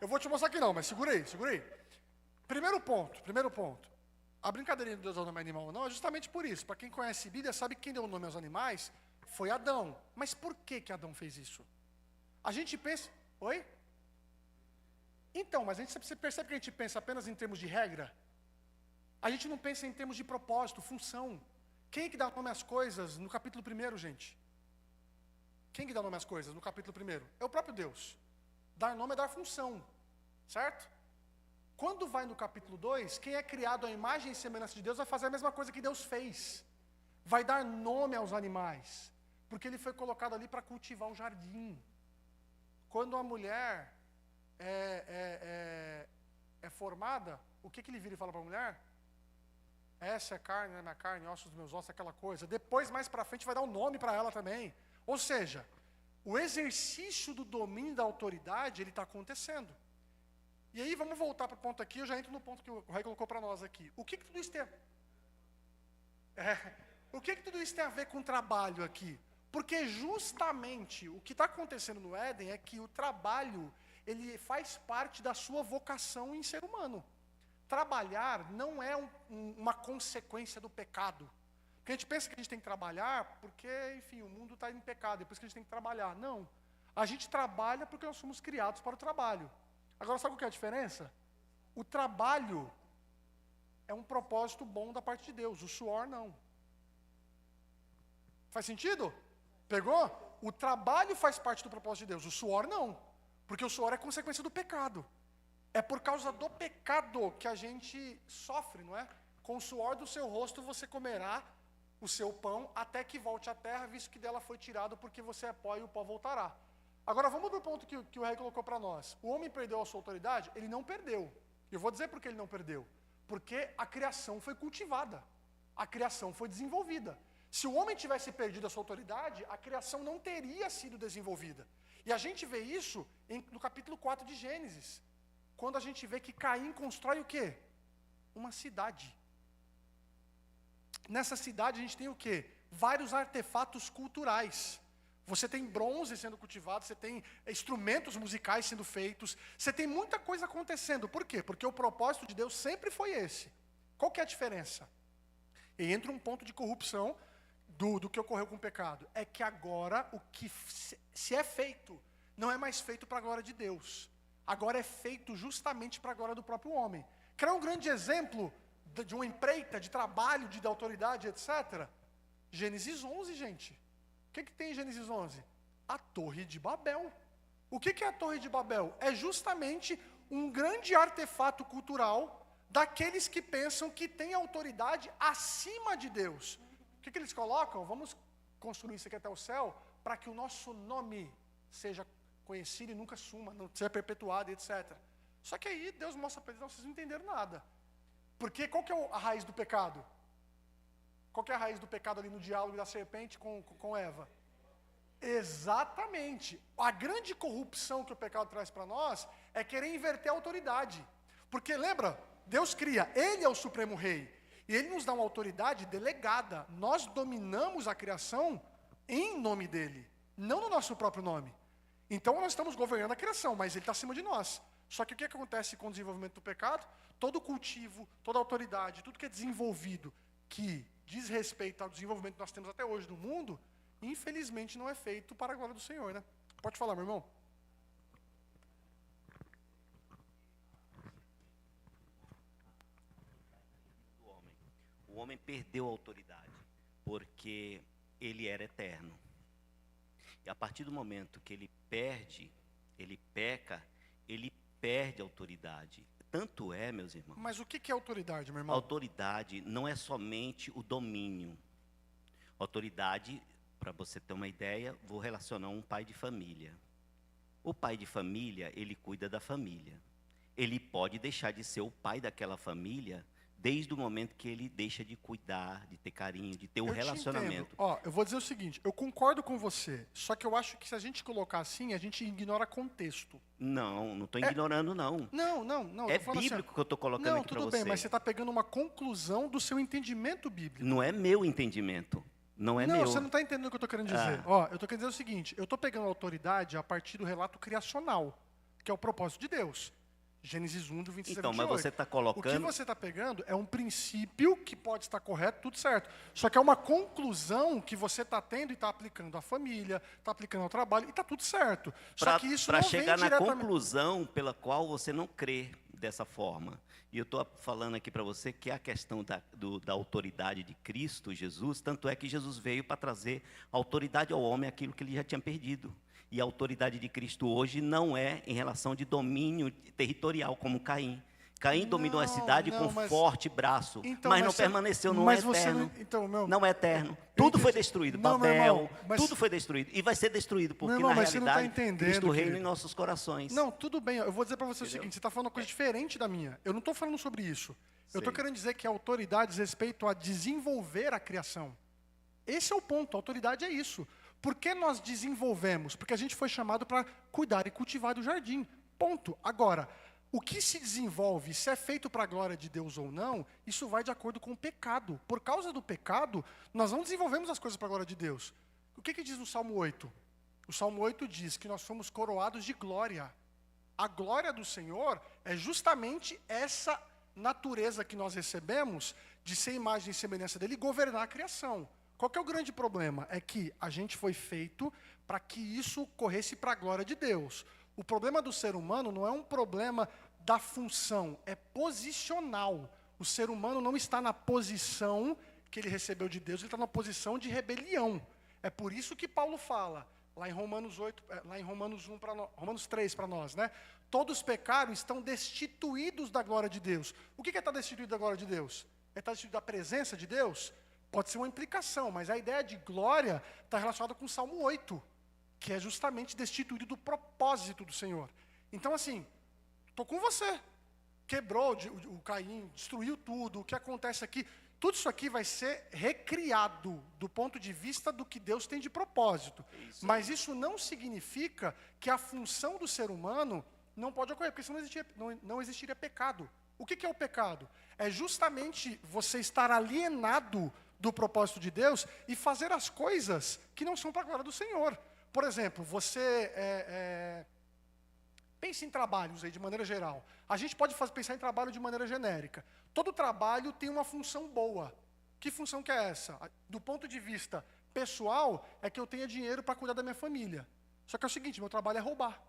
Eu vou te mostrar que não, mas segura aí. Primeiro ponto. A brincadeirinha de Deus dar nome a animal ou não é justamente por isso. Para quem conhece a Bíblia, sabe que quem deu o nome aos animais foi Adão. Mas por que Adão fez isso? A gente pensa... Oi? Então, mas você percebe que a gente pensa apenas em termos de regra? A gente não pensa em termos de propósito, função. Quem é que dá nome às coisas no capítulo 1, gente? Quem que dá nome às coisas no capítulo 1? É o próprio Deus. Dar nome é dar função, certo? Quando vai no capítulo 2, quem é criado à imagem e semelhança de Deus vai fazer a mesma coisa que Deus fez. Vai dar nome aos animais, porque ele foi colocado ali para cultivar o jardim. Quando a mulher é formada, o que ele vira e fala para a mulher? Essa é carne, é minha carne, ossos dos meus ossos, aquela coisa. Depois, mais para frente, vai dar um nome para ela também. Ou seja, o exercício do domínio da autoridade, ele está acontecendo. E aí, vamos voltar para o ponto aqui, eu já entro no ponto que o Rai colocou para nós aqui. O que tudo isso tem o que tudo isso tem a ver com trabalho aqui? Porque justamente o que está acontecendo no Éden é que o trabalho, ele faz parte da sua vocação em ser humano. Trabalhar não é uma consequência do pecado. Porque a gente pensa que a gente tem que trabalhar porque, enfim, o mundo está em pecado, é por isso que a gente tem que trabalhar. Não. A gente trabalha porque nós somos criados para o trabalho. Agora, sabe o que é a diferença? O trabalho é um propósito bom da parte de Deus, o suor não. Faz sentido? Pegou? O trabalho faz parte do propósito de Deus, o suor não. Porque o suor é consequência do pecado. É por causa do pecado que a gente sofre, não é? Com o suor do seu rosto você comerá o seu pão até que volte à terra, visto que dela foi tirado, porque você é pó e o pó voltará. Agora vamos para o ponto que o Rei colocou para nós. O homem perdeu a sua autoridade? Ele não perdeu. Eu vou dizer por que ele não perdeu. Porque a criação foi cultivada. A criação foi desenvolvida. Se o homem tivesse perdido a sua autoridade, a criação não teria sido desenvolvida. E a gente vê isso no capítulo 4 de Gênesis. Quando a gente vê que Caim constrói o quê? Uma cidade. Nessa cidade a gente tem o quê? Vários artefatos culturais. Você tem bronze sendo cultivado, você tem instrumentos musicais sendo feitos, você tem muita coisa acontecendo. Por quê? Porque o propósito de Deus sempre foi esse. Qual que é a diferença? E entra um ponto de corrupção do que ocorreu com o pecado. É que agora o que se é feito não é mais feito para a glória de Deus. Agora é feito justamente para a glória do próprio homem. Quer um grande exemplo de uma empreita, de trabalho, de autoridade, etc.? Gênesis 11, gente. O que tem em Gênesis 11? A Torre de Babel. O que é a Torre de Babel? É justamente um grande artefato cultural daqueles que pensam que têm autoridade acima de Deus. O que eles colocam? Vamos construir isso aqui até o céu, para que o nosso nome seja conhecido e nunca suma, não seja perpetuado, etc. Só que aí Deus mostra para eles, não, vocês não entenderam nada. Porque qual que é a raiz do pecado? Qual que é a raiz do pecado ali no diálogo da serpente com Eva? Exatamente. A grande corrupção que o pecado traz para nós é querer inverter a autoridade. Porque lembra, Deus cria, Ele é o supremo rei. E Ele nos dá uma autoridade delegada. Nós dominamos a criação em nome dEle, não no nosso próprio nome. Então nós estamos governando a criação, mas Ele está acima de nós. Só que o que acontece com o desenvolvimento do pecado? Todo cultivo, toda autoridade, tudo que é desenvolvido, que diz respeito ao desenvolvimento que nós temos até hoje no mundo, infelizmente não é feito para a glória do Senhor, né? Pode falar, meu irmão. O homem perdeu a autoridade, porque ele era eterno. E a partir do momento que ele perde, ele peca, ele perde a autoridade. Tanto é, meus irmãos. Mas o que é autoridade, meu irmão? Autoridade não é somente o domínio. Autoridade, para você ter uma ideia, vou relacionar um pai de família. O pai de família, ele cuida da família. Ele pode deixar de ser o pai daquela família desde o momento que ele deixa de cuidar, de ter carinho, de ter um relacionamento. Ó, eu vou dizer o seguinte, eu concordo com você, só que eu acho que se a gente colocar assim, a gente ignora contexto. Não estou ignorando, não. Não. É bíblico que eu estou colocando aqui para você. Não, tudo bem, mas você está pegando uma conclusão do seu entendimento bíblico. Não é meu entendimento. Não, você não está entendendo o que eu estou querendo dizer. Ó, eu estou querendo dizer o seguinte, eu estou pegando a autoridade a partir do relato criacional, que é o propósito de Deus. Gênesis 1, do 26 Então, a mas 28. você está O que colocando... você está pegando é um princípio que pode estar correto, tudo certo. Só que é uma conclusão que você está tendo e está aplicando à família, está aplicando ao trabalho, e está tudo certo. Só que isso Para não chegar vem na diretamente... conclusão pela qual você não crê dessa forma. E eu estou falando aqui para você que a questão da autoridade de Cristo, Jesus, tanto é que Jesus veio para trazer autoridade ao homem, aquilo que ele já tinha perdido. E a autoridade de Cristo hoje não é em relação de domínio territorial, como Caim. Caim dominou a cidade com forte braço, Então, mas não você- permaneceu, não é mas você eterno. não- então, Não é eterno. Tudo foi entendi. destruído. Não, meu Babel, irmão, mas- tudo foi destruído. E vai ser destruído, porque irmão, na mas você não tá realidade entendendo, Cristo reina em querido. nossos corações. Não, tudo bem. Eu vou dizer para você o Entendeu? seguinte: você está falando uma coisa diferente da minha. Eu não estou falando sobre isso. Eu estou Sei. querendo dizer que a autoridade diz respeito a desenvolver a criação. Esse é o ponto. A autoridade é isso. Por que nós desenvolvemos? Porque a gente foi chamado para cuidar e cultivar do jardim. Ponto. Agora, o que se desenvolve, se é feito para a glória de Deus ou não, isso vai de acordo com o pecado. Por causa do pecado, nós não desenvolvemos as coisas para a glória de Deus. O que diz no Salmo 8? O Salmo 8 diz que nós fomos coroados de glória. A glória do Senhor é justamente essa natureza que nós recebemos de ser imagem e semelhança dele e governar a criação. Qual que é o grande problema? É que a gente foi feito para que isso corresse para a glória de Deus. O problema do ser humano não é um problema da função, é posicional. O ser humano não está na posição que ele recebeu de Deus, ele está na posição de rebelião. É por isso que Paulo fala, lá em Romanos 8, lá em Romanos 1 Romanos 3 para nós, né? Todos pecaram, estão destituídos da glória de Deus. O que é estar destituído da glória de Deus? É estar destituído da presença de Deus? Pode ser uma implicação, mas a ideia de glória está relacionada com o Salmo 8, que é justamente destituído do propósito do Senhor. Então, assim, estou com você. Quebrou o Caim, destruiu tudo. O que acontece aqui? Tudo isso aqui vai ser recriado do ponto de vista do que Deus tem de propósito. Mas isso não significa que a função do ser humano não pode ocorrer, porque senão não existiria pecado. O que é o pecado? É justamente você estar alienado do propósito de Deus e fazer as coisas que não são para a glória do Senhor. Por exemplo, você pense em trabalhos aí de maneira geral. A gente pode pensar em trabalho de maneira genérica. Todo trabalho tem uma função boa. Que função que é essa? Do ponto de vista pessoal, é que eu tenha dinheiro para cuidar da minha família. Só que é o seguinte, meu trabalho é roubar.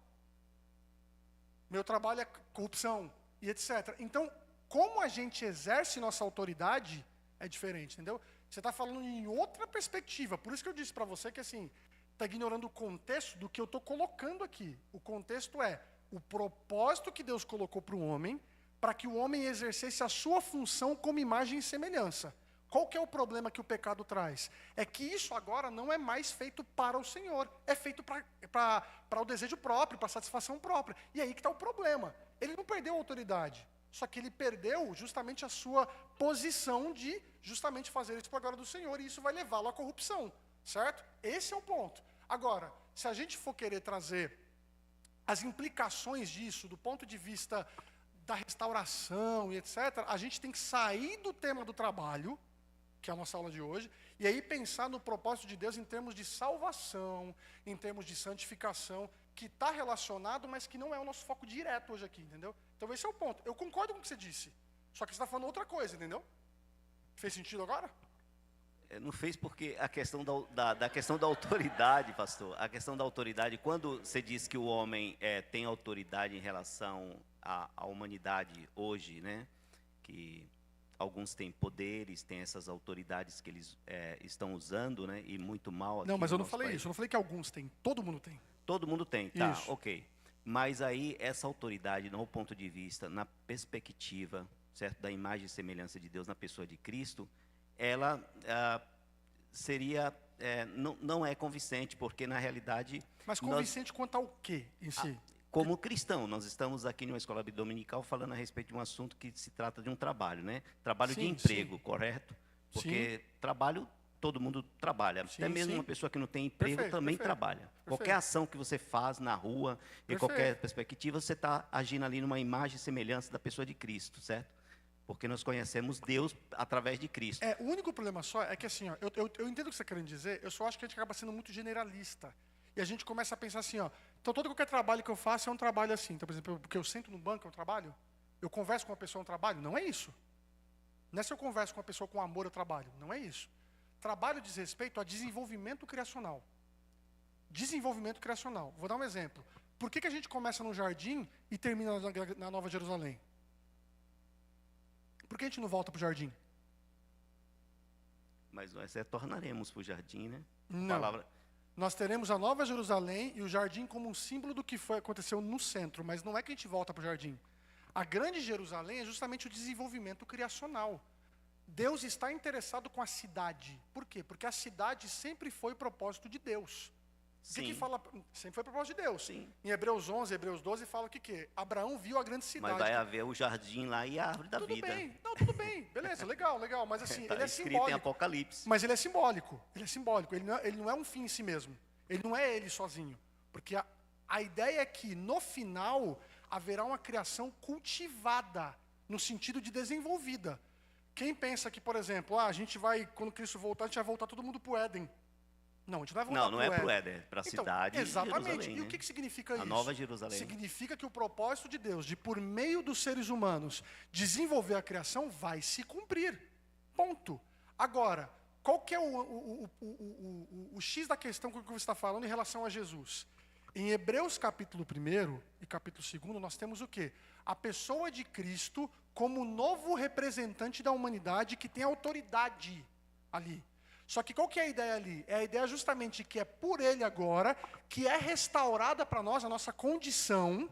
Meu trabalho é corrupção e etc. Então, como a gente exerce nossa autoridade é diferente, entendeu? Você está falando em outra perspectiva. Por isso que eu disse para você que, assim, está ignorando o contexto do que eu estou colocando aqui. O contexto é o propósito que Deus colocou para o homem, para que o homem exercesse a sua função como imagem e semelhança. Qual que é o problema que o pecado traz? É que isso agora não é mais feito para o Senhor, é feito para o desejo próprio, para a satisfação própria. E aí que está o problema. Ele não perdeu a autoridade, só que ele perdeu justamente a sua posição de justamente fazer isso para a glória do Senhor, e isso vai levá-lo à corrupção, certo? Esse é o ponto. Agora, se a gente for querer trazer as implicações disso do ponto de vista da restauração e etc., a gente tem que sair do tema do trabalho, que é a nossa aula de hoje, e aí pensar no propósito de Deus em termos de salvação, em termos de santificação, que está relacionado, mas que não é o nosso foco direto hoje aqui, entendeu? Então esse é o ponto. Eu concordo com o que você disse, só que você está falando outra coisa, entendeu? Fez sentido agora? Não fez porque a questão da questão da autoridade, pastor, a questão da autoridade, quando você diz que o homem tem autoridade em relação à humanidade hoje, né, que alguns têm poderes, têm essas autoridades que eles estão usando, né, e muito mal aqui Não, mas no eu não nosso falei país. isso, eu não falei que alguns têm, todo mundo tem. Todo mundo tem, tá, Isso. ok. Mas aí, essa autoridade, no ponto de vista, na perspectiva, certo, da imagem e semelhança de Deus na pessoa de Cristo, ela seria, não é convincente, porque na realidade... Mas convincente quanto ao quê em si? Como cristão, nós estamos aqui numa escola dominical falando a respeito de um assunto que se trata de um trabalho, né? Trabalho de Sim, emprego, sim. correto? Porque trabalho, todo mundo trabalha. Sim, Até mesmo sim. uma pessoa que não tem emprego Perfeito, também perfeito. trabalha. Qualquer Perfeito. ação que você faz na rua, em Perfeito. qualquer perspectiva, você está agindo ali numa imagem e semelhança da pessoa de Cristo, certo? Porque nós conhecemos Deus através de Cristo. O único problema só é que, assim, ó, eu entendo o que você está querendo dizer, eu só acho que a gente acaba sendo muito generalista. E a gente começa a pensar assim, ó, Então, todo qualquer trabalho que eu faço é um trabalho assim. Então, por exemplo, porque eu sento no banco, é um trabalho? Eu converso com uma pessoa, é um trabalho? Não é isso. Não é se eu converso com uma pessoa com amor, eu trabalho. Não é isso. Trabalho diz respeito a desenvolvimento criacional. Desenvolvimento criacional. Vou dar um exemplo. Por que a gente começa no jardim e termina na Nova Jerusalém? Por que a gente não volta para o jardim? Mas nós retornaremos para o jardim, né? Não. Palavra... Nós teremos a Nova Jerusalém e o jardim como um símbolo do que aconteceu no centro, mas não é que a gente volta para o jardim. A grande Jerusalém é justamente o desenvolvimento criacional. Deus está interessado com a cidade. Por quê? Porque a cidade sempre foi propósito de Deus. O que fala? Sempre foi propósito de Deus. Sim. Em Hebreus 11, Hebreus 12, fala o que? Abraão viu a grande cidade. Mas vai haver o jardim lá e a árvore da Tudo vida. bem, não, tudo bem, beleza, legal, mas assim, Tá ele é escrito em simbólico. Apocalipse. Mas ele é simbólico, ele não é um fim em si mesmo. Ele não é ele sozinho. Porque a ideia é que, no final, haverá uma criação cultivada, no sentido de desenvolvida. Quem pensa que, por exemplo, a gente vai, quando Cristo voltar, a gente vai voltar todo mundo para o Éden. Não, a gente não vai voltar Não é para o Éden, é para a cidade de exatamente. Jerusalém. E o que significa isso? A Nova Jerusalém. Significa que o propósito de Deus, de por meio dos seres humanos, desenvolver a criação, vai se cumprir. Ponto. Agora, qual que é o X da questão que você está falando em relação a Jesus? Em Hebreus capítulo 1 e capítulo 2, nós temos o quê? A pessoa de Cristo como novo representante da humanidade que tem autoridade ali. Só que qual que é a ideia ali? É a ideia justamente que é por ele agora, que é restaurada para nós a nossa condição,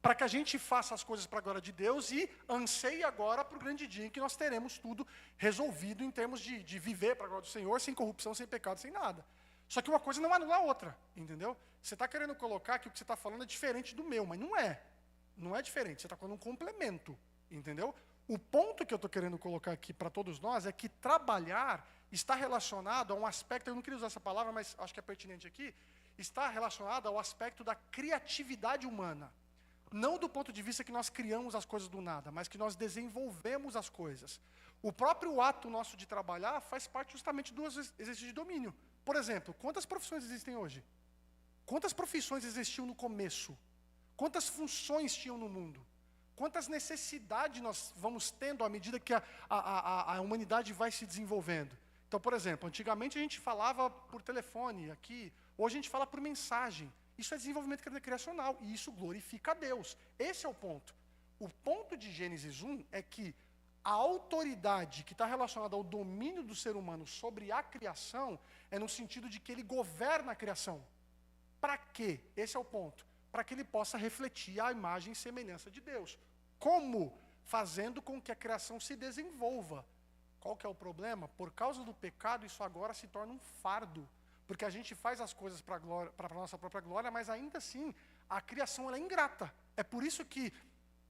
para que a gente faça as coisas para a glória de Deus e anseie agora para o grande dia em que nós teremos tudo resolvido em termos de viver para a glória do Senhor, sem corrupção, sem pecado, sem nada. Só que uma coisa não anula a outra, entendeu? Você está querendo colocar que o que você está falando é diferente do meu, mas não é. Não é diferente, você está falando um complemento, entendeu? O ponto que eu estou querendo colocar aqui para todos nós é que trabalhar está relacionado a um aspecto, eu não queria usar essa palavra, mas acho que é pertinente aqui, está relacionado ao aspecto da criatividade humana. Não do ponto de vista que nós criamos as coisas do nada, mas que nós desenvolvemos as coisas. O próprio ato nosso de trabalhar faz parte justamente do exercício de domínio. Por exemplo, quantas profissões existem hoje? Quantas profissões existiam no começo? Quantas funções tinham no mundo? Quantas necessidades nós vamos tendo à medida que a humanidade vai se desenvolvendo? Então, por exemplo, antigamente a gente falava por telefone aqui, hoje a gente fala por mensagem. Isso é desenvolvimento criacional e isso glorifica a Deus. Esse é o ponto. O ponto de Gênesis 1 é que a autoridade que está relacionada ao domínio do ser humano sobre a criação é no sentido de que ele governa a criação. Para quê? Esse é o ponto. Para que ele possa refletir a imagem e semelhança de Deus. Como? Fazendo com que a criação se desenvolva. Qual que é o problema? Por causa do pecado, isso agora se torna um fardo. Porque a gente faz as coisas para a nossa própria glória, mas ainda assim, a criação ela é ingrata. É por isso que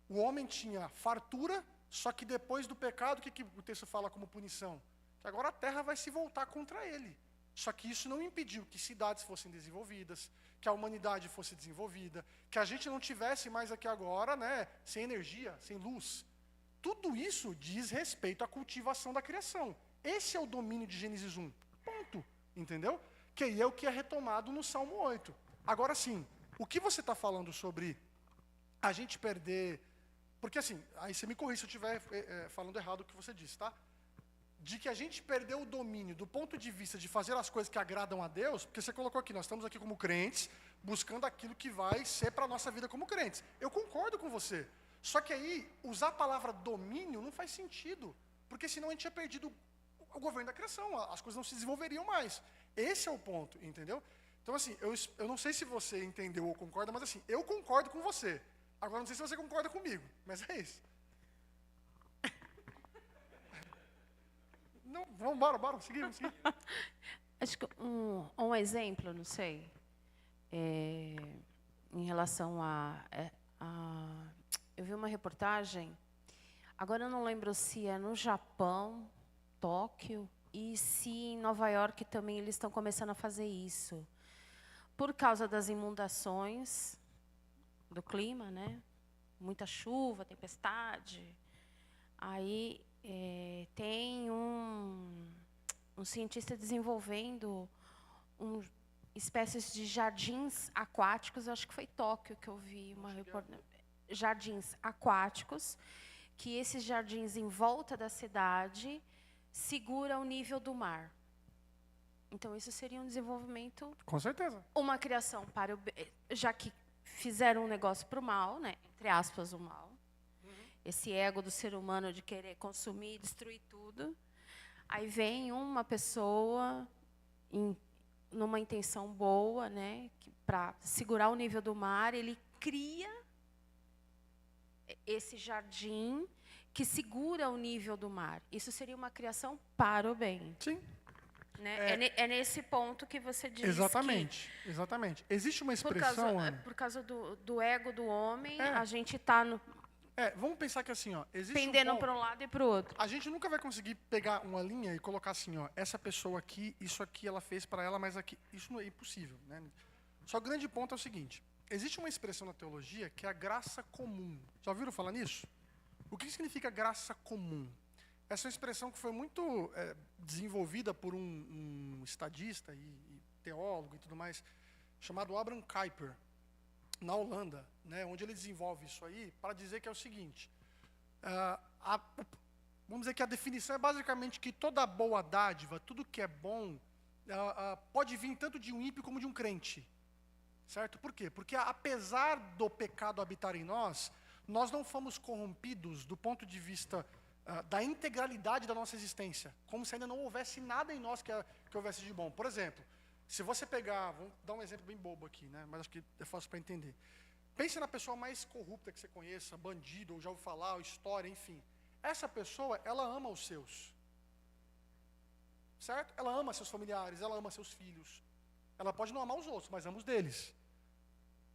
o homem tinha fartura, só que depois do pecado, o que o texto fala como punição? Que agora a terra vai se voltar contra ele. Só que isso não impediu que cidades fossem desenvolvidas, que a humanidade fosse desenvolvida, que a gente não tivesse mais aqui agora, né, sem energia, sem luz. Tudo isso diz respeito à cultivação da criação. Esse é o domínio de Gênesis 1. Ponto. Entendeu? Que aí é o que é retomado no Salmo 8. Agora sim, o que você está falando sobre a gente perder... Porque assim, aí você me corrija se eu estiver falando errado o que você disse, tá? De que a gente perdeu o domínio do ponto de vista de fazer as coisas que agradam a Deus, porque você colocou aqui, nós estamos aqui como crentes, buscando aquilo que vai ser para a nossa vida como crentes. Eu concordo com você. Só que aí, usar a palavra domínio não faz sentido, porque senão a gente tinha perdido o governo da criação, as coisas não se desenvolveriam mais. Esse é o ponto, entendeu? Então assim, eu não sei se você entendeu ou concorda, mas assim, eu concordo com você. Agora não sei se você concorda comigo, mas é isso. Não, vamos, bora, seguimos. Acho que um exemplo, não sei, em relação eu vi uma reportagem, agora eu não lembro se é no Japão, Tóquio, e se em Nova York também eles estão começando a fazer isso. Por causa das inundações do clima, né? Muita chuva, tempestade. Aí tem um cientista desenvolvendo espécies de jardins aquáticos, acho que foi Tóquio que eu vi uma reportagem. Jardins aquáticos, que esses jardins em volta da cidade seguram o nível do mar. Então, isso seria um desenvolvimento, Com certeza. uma criação para o bem, já que fizeram um negócio para o mal, né? Entre aspas, o mal. Esse ego do ser humano de querer consumir, destruir tudo. Aí vem uma pessoa numa intenção boa, né? Para segurar o nível do mar, ele cria esse jardim que segura o nível do mar. Isso seria uma criação para o bem. Sim. Né? É nesse ponto que você diz Exatamente. Exatamente. Existe uma que, por expressão, causa, Ana. por causa do ego do homem, É. a gente está Vamos pensar que assim, ó, existe pendendo um ponto, para um lado e para o outro. a gente nunca vai conseguir pegar uma linha e colocar assim, ó, essa pessoa aqui, isso aqui ela fez para ela, mas aqui, isso não é impossível, né? Só que o grande ponto é o seguinte: existe uma expressão na teologia que é a graça comum. Já ouviram falar nisso? O que significa graça comum? Essa é uma expressão que foi muito desenvolvida por um estadista e teólogo e tudo mais, chamado Abraham Kuyper, na Holanda, né, onde ele desenvolve isso aí para dizer que é o seguinte: vamos dizer que a definição é basicamente que toda boa dádiva, tudo que é bom, pode vir tanto de um ímpio como de um crente. Certo? Por quê? Porque apesar do pecado habitar em nós não fomos corrompidos do ponto de vista da integralidade da nossa existência, como se ainda não houvesse nada em nós que houvesse de bom. Por exemplo, se você pegar, vamos dar um exemplo bem bobo aqui, né? Mas acho que é fácil para entender. Pense na pessoa mais corrupta que você conheça, bandido, ou já ouviu falar, ou história, enfim. Essa pessoa, ela ama os seus. Certo? Ela ama seus familiares, ela ama seus filhos. Ela pode não amar os outros, mas ama os deles.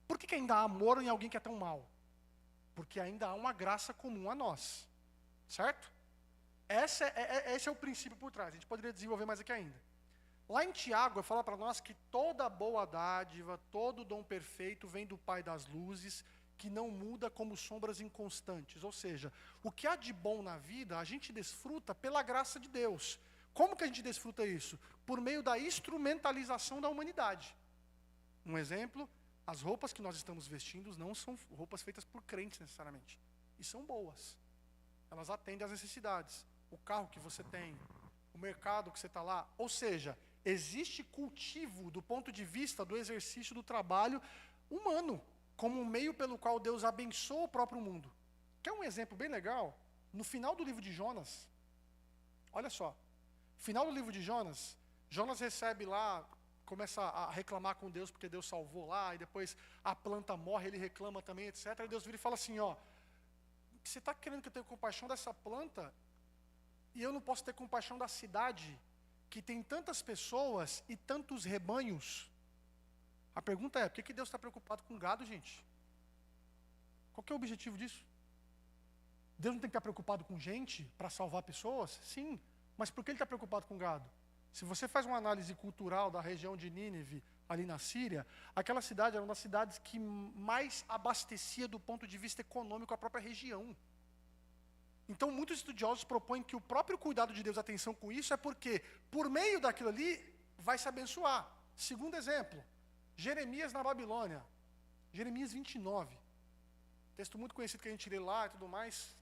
Por que ainda há amor em alguém que é tão mau? Porque ainda há uma graça comum a nós. Certo? Esse é o princípio por trás. A gente poderia desenvolver mais aqui ainda. Lá em Tiago, fala para nós que toda boa dádiva, todo dom perfeito vem do Pai das luzes, que não muda como sombras inconstantes. Ou seja, o que há de bom na vida, a gente desfruta pela graça de Deus. Como que a gente desfruta isso? Por meio da instrumentalização da humanidade. Um exemplo, as roupas que nós estamos vestindo não são roupas feitas por crentes necessariamente. E são boas. Elas atendem às necessidades. O carro que você tem, o mercado que você está lá. Ou seja, existe cultivo do ponto de vista do exercício do trabalho humano, como um meio pelo qual Deus abençoa o próprio mundo. Quer um exemplo bem legal? No final do livro de Jonas, olha só, final do livro de Jonas, Jonas recebe lá, começa a reclamar com Deus porque Deus salvou lá, e depois a planta morre, ele reclama também, etc. E Deus vira e fala assim, ó, você está querendo que eu tenha compaixão dessa planta e eu não posso ter compaixão da cidade que tem tantas pessoas e tantos rebanhos? A pergunta é, por que Deus está preocupado com gado, gente? Qual que é o objetivo disso? Deus não tem que estar preocupado com gente para salvar pessoas? Sim, mas por que Ele está preocupado com gado? Se você faz uma análise cultural da região de Nínive, ali na Síria, aquela cidade era uma das cidades que mais abastecia do ponto de vista econômico a própria região. Então, muitos estudiosos propõem que o próprio cuidado de Deus, atenção com isso, é porque, por meio daquilo ali, vai se abençoar. Segundo exemplo, Jeremias na Babilônia. Jeremias 29. Texto muito conhecido que a gente lê lá e tudo mais.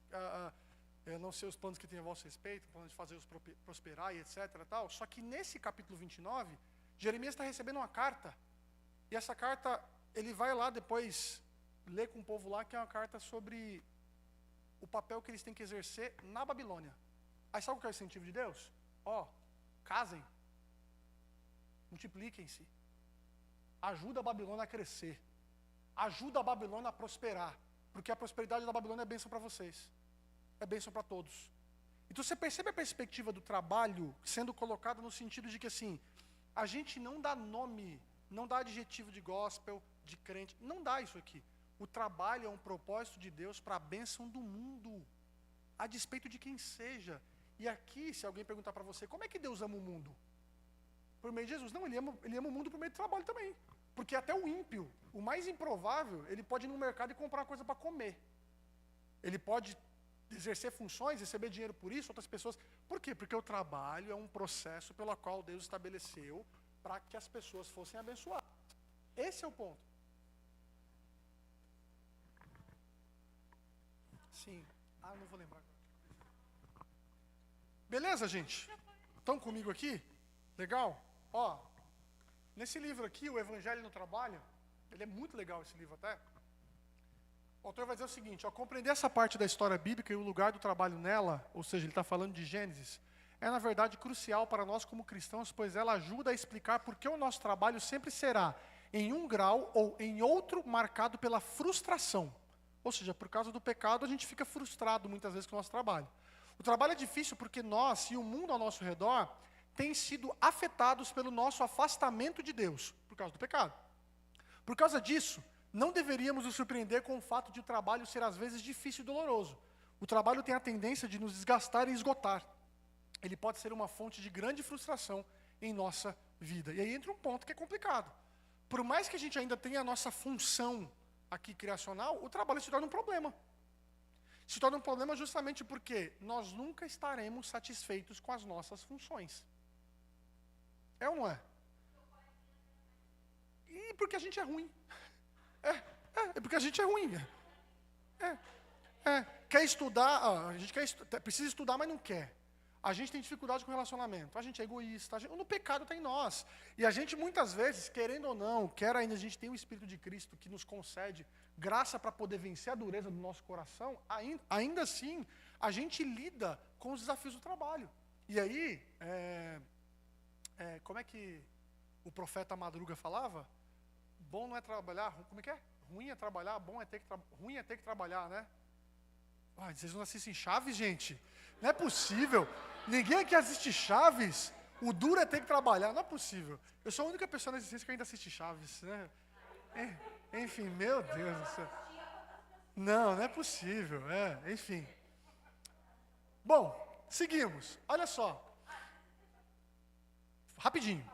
Eu não sei os planos que tem a vosso respeito, planos de fazer-os prosperar e etc. Tal. Só que nesse capítulo 29, Jeremias está recebendo uma carta. E essa carta, ele vai lá depois ler com o povo lá, que é uma carta sobre o papel que eles têm que exercer na Babilônia. Aí sabe qual é o incentivo de Deus? Casem, multipliquem-se, ajuda a Babilônia a crescer, ajuda a Babilônia a prosperar, porque a prosperidade da Babilônia é bênção para vocês, é bênção para todos. Então você percebe a perspectiva do trabalho sendo colocada no sentido de que assim, a gente não dá nome, não dá adjetivo de gospel, de crente, não dá isso aqui. O trabalho é um propósito de Deus para a bênção do mundo, a despeito de quem seja. E aqui, se alguém perguntar para você, como é que Deus ama o mundo? Por meio de Jesus? Não, ele ama o mundo por meio do trabalho também. Porque até o ímpio, o mais improvável, ele pode ir no mercado e comprar uma coisa para comer. Ele pode exercer funções, receber dinheiro por isso, outras pessoas. Por quê? Porque o trabalho é um processo pelo qual Deus estabeleceu para que as pessoas fossem abençoadas. Esse é o ponto. Sim. Não vou lembrar. Beleza, gente? Estão comigo aqui? Legal? Ó, nesse livro aqui, O Evangelho no Trabalho, ele é muito legal esse livro até. O autor vai dizer o seguinte, ó, compreender essa parte da história bíblica e o lugar do trabalho nela, ou seja, ele está falando de Gênesis, é na verdade crucial para nós como cristãos, pois ela ajuda a explicar por que o nosso trabalho sempre será em um grau ou em outro marcado pela frustração. Ou seja, por causa do pecado a gente fica frustrado muitas vezes com o nosso trabalho. O trabalho é difícil porque nós e o mundo ao nosso redor têm sido afetados pelo nosso afastamento de Deus, por causa do pecado. Por causa disso, não deveríamos nos surpreender com o fato de o trabalho ser às vezes difícil e doloroso. O trabalho tem a tendência de nos desgastar e esgotar. Ele pode ser uma fonte de grande frustração em nossa vida. E aí entra um ponto que é complicado. Por mais que a gente ainda tenha a nossa função aqui criacional, o trabalho se torna um problema. Se torna um problema justamente porque nós nunca estaremos satisfeitos com as nossas funções. É ou não é? E porque a gente é ruim. É porque a gente é ruim. Quer estudar, a gente precisa estudar, mas não quer. A gente tem dificuldade com relacionamento, a gente é egoísta, no pecado está em nós. E a gente muitas vezes, querendo ou não, quer ainda a gente tem o Espírito de Cristo que nos concede graça para poder vencer a dureza do nosso coração, ainda assim, a gente lida com os desafios do trabalho. E aí, como é que o profeta Madruga falava? Bom não é trabalhar, como é que é? Ruim é trabalhar, ruim é ter que trabalhar, né? Vocês não assistem Chaves, gente? Não é possível. Ninguém aqui assiste Chaves. O duro é ter que trabalhar. Não é possível. Eu sou a única pessoa na existência que ainda assiste Chaves, né? Enfim, meu Deus do céu. Não é possível. Enfim. Bom, seguimos. Olha só. Rapidinho.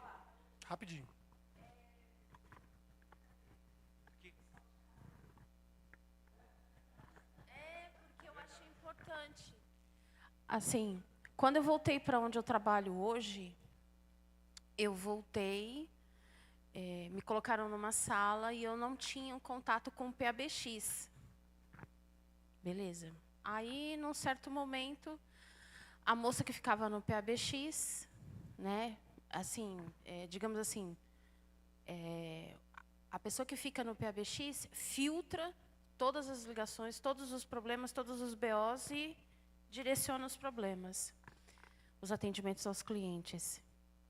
Assim, quando eu voltei para onde eu trabalho hoje, eu voltei, me colocaram numa sala e eu não tinha um contato com o PABX. Beleza. Aí, num certo momento, a moça que ficava no PABX, né, assim, digamos assim, a pessoa que fica no PABX filtra todas as ligações, todos os problemas, todos os BOs e direciona os problemas, os atendimentos aos clientes.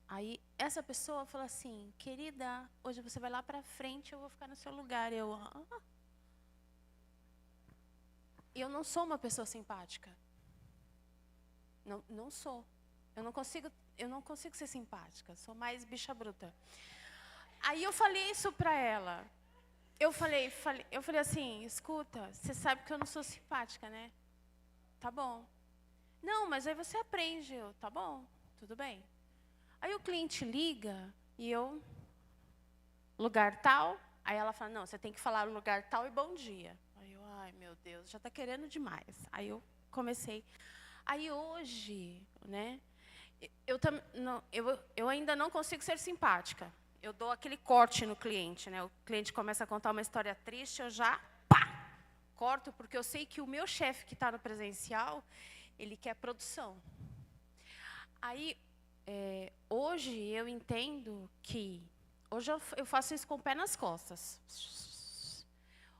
Aí, essa pessoa falou assim, querida, hoje você vai lá para frente, eu vou ficar no seu lugar. Eu não sou uma pessoa simpática. Não sou. Eu não consigo ser simpática, sou mais bicha bruta. Aí eu falei isso para ela. Eu falei assim, escuta, você sabe que eu não sou simpática, né? Tá bom. Não, mas aí você aprende. Tá bom, tudo bem. Aí o cliente liga e eu, lugar tal. Aí ela fala, não, você tem que falar lugar tal e bom dia. Aí eu, ai meu Deus, já está querendo demais. Aí eu comecei. Aí hoje, né, eu ainda não consigo ser simpática. Eu dou aquele corte no cliente, né? O cliente começa a contar uma história triste, eu já, corto, porque eu sei que o meu chefe que está no presencial, ele quer produção. Aí, hoje eu entendo que... Hoje eu faço isso com o pé nas costas.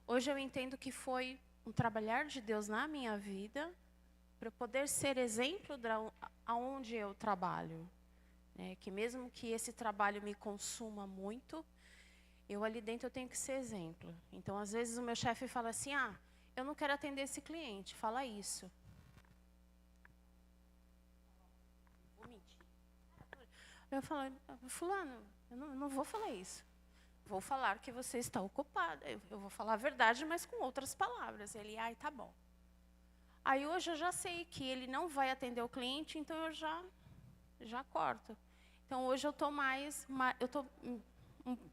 Hoje eu entendo que foi um trabalhar de Deus na minha vida para eu poder ser exemplo aonde eu trabalho. Que mesmo que esse trabalho me consuma muito, eu ali dentro eu tenho que ser exemplo. Então, às vezes, o meu chefe fala assim, eu não quero atender esse cliente, fala isso. Vou mentir. Eu falo, fulano, eu não vou falar isso. Vou falar que você está ocupada. Eu vou falar a verdade, mas com outras palavras. Ele, tá bom. Aí hoje eu já sei que ele não vai atender o cliente, então eu já corto. Então hoje eu estou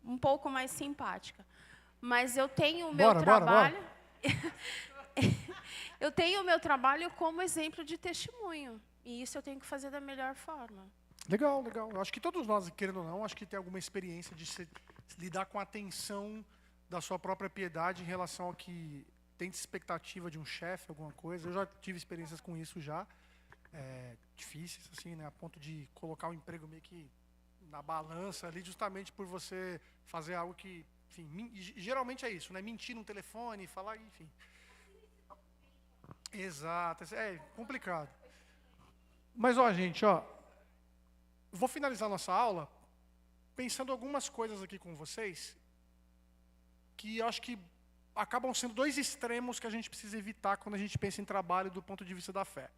um pouco mais simpática. Mas eu tenho o meu trabalho... Eu tenho o meu trabalho como exemplo de testemunho. E isso eu tenho que fazer da melhor forma. Legal, legal. Eu acho que todos nós, querendo ou não, acho que tem alguma experiência de lidar com a tensão da sua própria piedade em relação ao que tem de expectativa de um chefe, alguma coisa. Eu já tive experiências com isso já, difíceis, assim, né, a ponto de colocar o emprego meio que na balança ali, justamente por você fazer algo que, enfim, geralmente é isso, né, mentir no telefone, falar, enfim. Exato, é complicado. Mas, ó, gente, ó, vou finalizar nossa aula pensando algumas coisas aqui com vocês que eu acho que acabam sendo dois extremos que a gente precisa evitar quando a gente pensa em trabalho do ponto de vista da fé.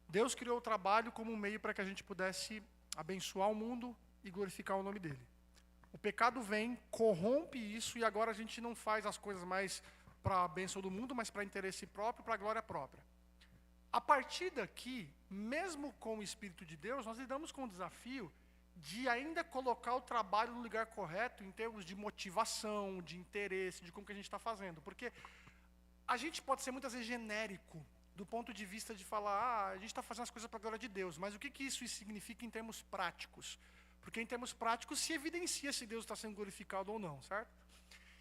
Deus criou o trabalho como um meio para que a gente pudesse abençoar o mundo e glorificar o nome dele. O pecado vem, corrompe isso e agora a gente não faz as coisas mais para a bênção do mundo, mas para interesse próprio, para a glória própria. A partir daqui, mesmo com o Espírito de Deus, nós lidamos com o desafio de ainda colocar o trabalho no lugar correto em termos de motivação, de interesse, de como que a gente está fazendo. Porque a gente pode ser muitas vezes genérico do ponto de vista de falar, a gente está fazendo as coisas para a glória de Deus, mas o que isso significa em termos práticos? Porque em termos práticos se evidencia se Deus está sendo glorificado ou não, certo?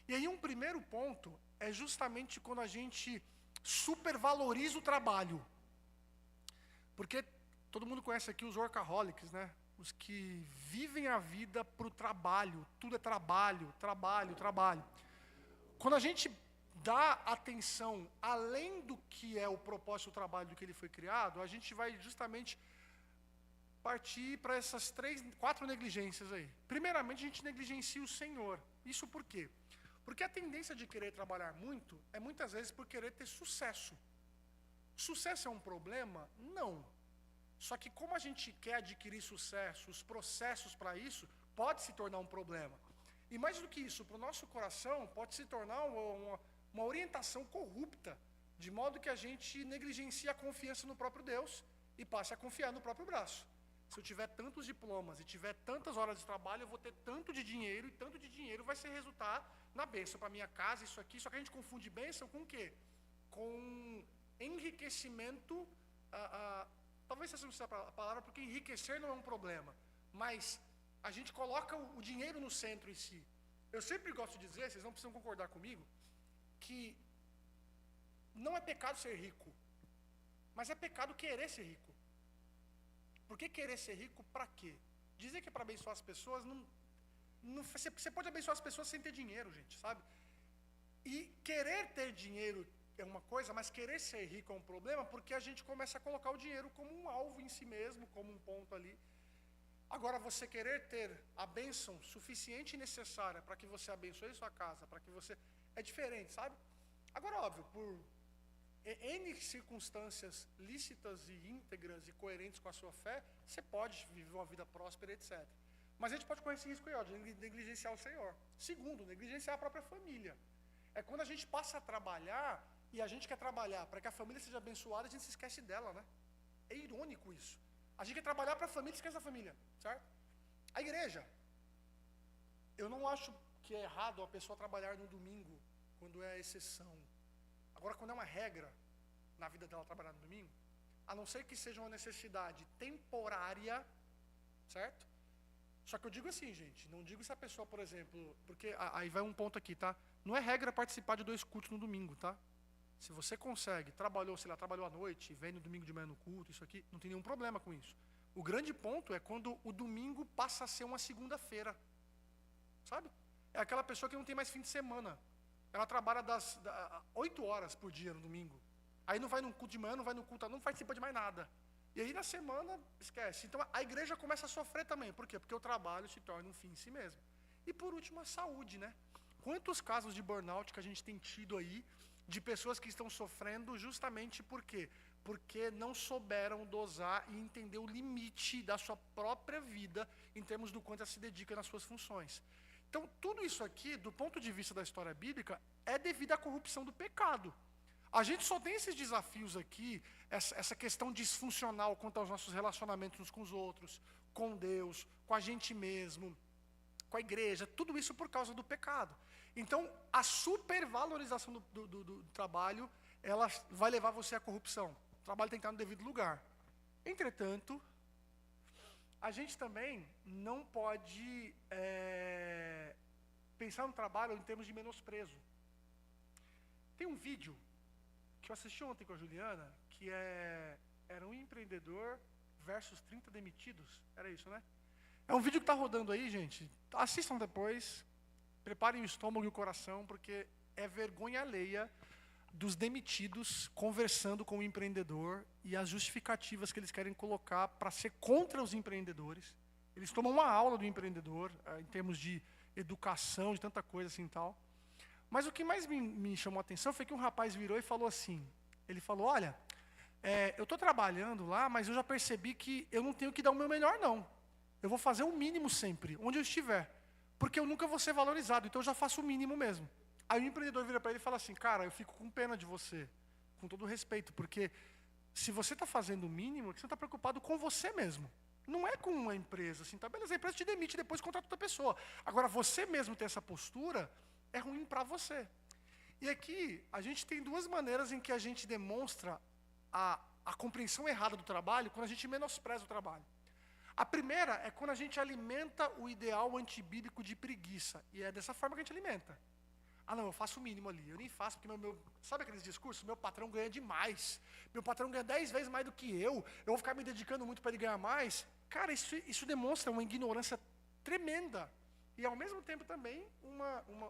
E aí um primeiro ponto é justamente quando a gente supervaloriza o trabalho. Porque todo mundo conhece aqui os workaholics, né? Os que vivem a vida para o trabalho, tudo é trabalho, trabalho, trabalho. Quando a gente dá atenção além do que é o propósito do trabalho do que ele foi criado, a gente vai justamente partir para essas 4 negligências aí. Primeiramente, a gente negligencia o Senhor. Isso por quê? Porque a tendência de querer trabalhar muito é muitas vezes por querer ter sucesso. Sucesso é um problema? Não. Só que como a gente quer adquirir sucesso, os processos para isso, pode se tornar um problema. E mais do que isso, para o nosso coração, pode se tornar uma orientação corrupta, de modo que a gente negligencie a confiança no próprio Deus e passe a confiar no próprio braço. Se eu tiver tantos diplomas e tiver tantas horas de trabalho, eu vou ter tanto de dinheiro, e tanto de dinheiro vai ser resultar na bênção para minha casa, isso aqui. Só que a gente confunde bênção com o quê? Com enriquecimento, talvez essa não seja a palavra, porque enriquecer não é um problema, mas a gente coloca o dinheiro no centro em si. Eu sempre gosto de dizer, vocês não precisam concordar comigo, que não é pecado ser rico, mas é pecado querer ser rico. Por que querer ser rico para quê? Dizer que é para abençoar as pessoas, você pode abençoar as pessoas sem ter dinheiro, gente, sabe? E querer ter dinheiro é uma coisa, mas querer ser rico é um problema, porque a gente começa a colocar o dinheiro como um alvo em si mesmo, como um ponto ali. Agora, você querer ter a bênção suficiente e necessária para que você abençoe sua casa, para que você... É diferente, sabe? Agora, óbvio, por N circunstâncias lícitas e íntegras e coerentes com a sua fé, você pode viver uma vida próspera, etc. Mas a gente pode correr esse risco aí, ó, de negligenciar o Senhor. Segundo, negligenciar a própria família. É quando a gente passa a trabalhar e a gente quer trabalhar para que a família seja abençoada, a gente se esquece dela, né? É irônico isso. A gente quer trabalhar para a família e esquece da família, certo? A igreja. Eu não acho que é errado a pessoa trabalhar no domingo, quando é a exceção. Agora, quando é uma regra na vida dela trabalhar no domingo, a não ser que seja uma necessidade temporária, certo? Só que eu digo assim, gente, não digo se a pessoa, por exemplo, porque aí vai um ponto aqui, tá? Não é regra participar de 2 cultos no domingo, tá? Se você consegue, trabalhou à noite, vem no domingo de manhã no culto, isso aqui, não tem nenhum problema com isso. O grande ponto é quando o domingo passa a ser uma segunda-feira, sabe? É aquela pessoa que não tem mais fim de semana. Ela trabalha 8 horas por dia no domingo. Aí não vai no culto de manhã, não vai no culto, não participa de mais nada. E aí na semana, esquece. Então a igreja começa a sofrer também. Por quê? Porque o trabalho se torna um fim em si mesmo. E por último, a saúde, né? Quantos casos de burnout que a gente tem tido aí, de pessoas que estão sofrendo justamente por quê? Porque não souberam dosar e entender o limite da sua própria vida em termos do quanto ela se dedica nas suas funções. Então, tudo isso aqui, do ponto de vista da história bíblica, é devido à corrupção do pecado. A gente só tem esses desafios aqui, essa questão disfuncional quanto aos nossos relacionamentos uns com os outros, com Deus, com a gente mesmo, com a igreja, tudo isso por causa do pecado. Então, a supervalorização do trabalho, ela vai levar você à corrupção. O trabalho tem que estar no devido lugar. Entretanto, a gente também não pode pensar no trabalho em termos de menosprezo. Tem um vídeo que eu assisti ontem com a Juliana, que era um empreendedor versus 30 demitidos. Era isso, né? É um vídeo que está rodando aí, gente. Assistam depois. Preparem o estômago e o coração, porque é vergonha alheia dos demitidos conversando com o empreendedor e as justificativas que eles querem colocar para ser contra os empreendedores. Eles tomam uma aula do empreendedor, em termos de educação, de tanta coisa assim e tal. Mas o que mais me chamou a atenção foi que um rapaz virou e falou assim, ele falou, olha, eu estou trabalhando lá, mas eu já percebi que eu não tenho que dar o meu melhor, não. Eu vou fazer o mínimo sempre, onde eu estiver. Porque eu nunca vou ser valorizado, então eu já faço o mínimo mesmo. Aí o empreendedor vira para ele e fala assim, cara, eu fico com pena de você, com todo respeito, porque se você está fazendo o mínimo, você está preocupado com você mesmo. Não é com uma empresa, assim, tá? Beleza, a empresa te demite, depois contrata outra pessoa. Agora, você mesmo ter essa postura é ruim para você. E aqui, a gente tem duas maneiras em que a gente demonstra a compreensão errada do trabalho quando a gente menospreza o trabalho. A primeira é quando a gente alimenta o ideal antibíblico de preguiça. E é dessa forma que a gente alimenta. Ah, não, eu faço o mínimo ali. Eu nem faço, porque sabe aqueles discursos? Meu patrão ganha demais. Meu patrão ganha 10 vezes mais do que eu vou ficar me dedicando muito para ele ganhar mais. Cara, isso demonstra uma ignorância tremenda. E, ao mesmo tempo, também,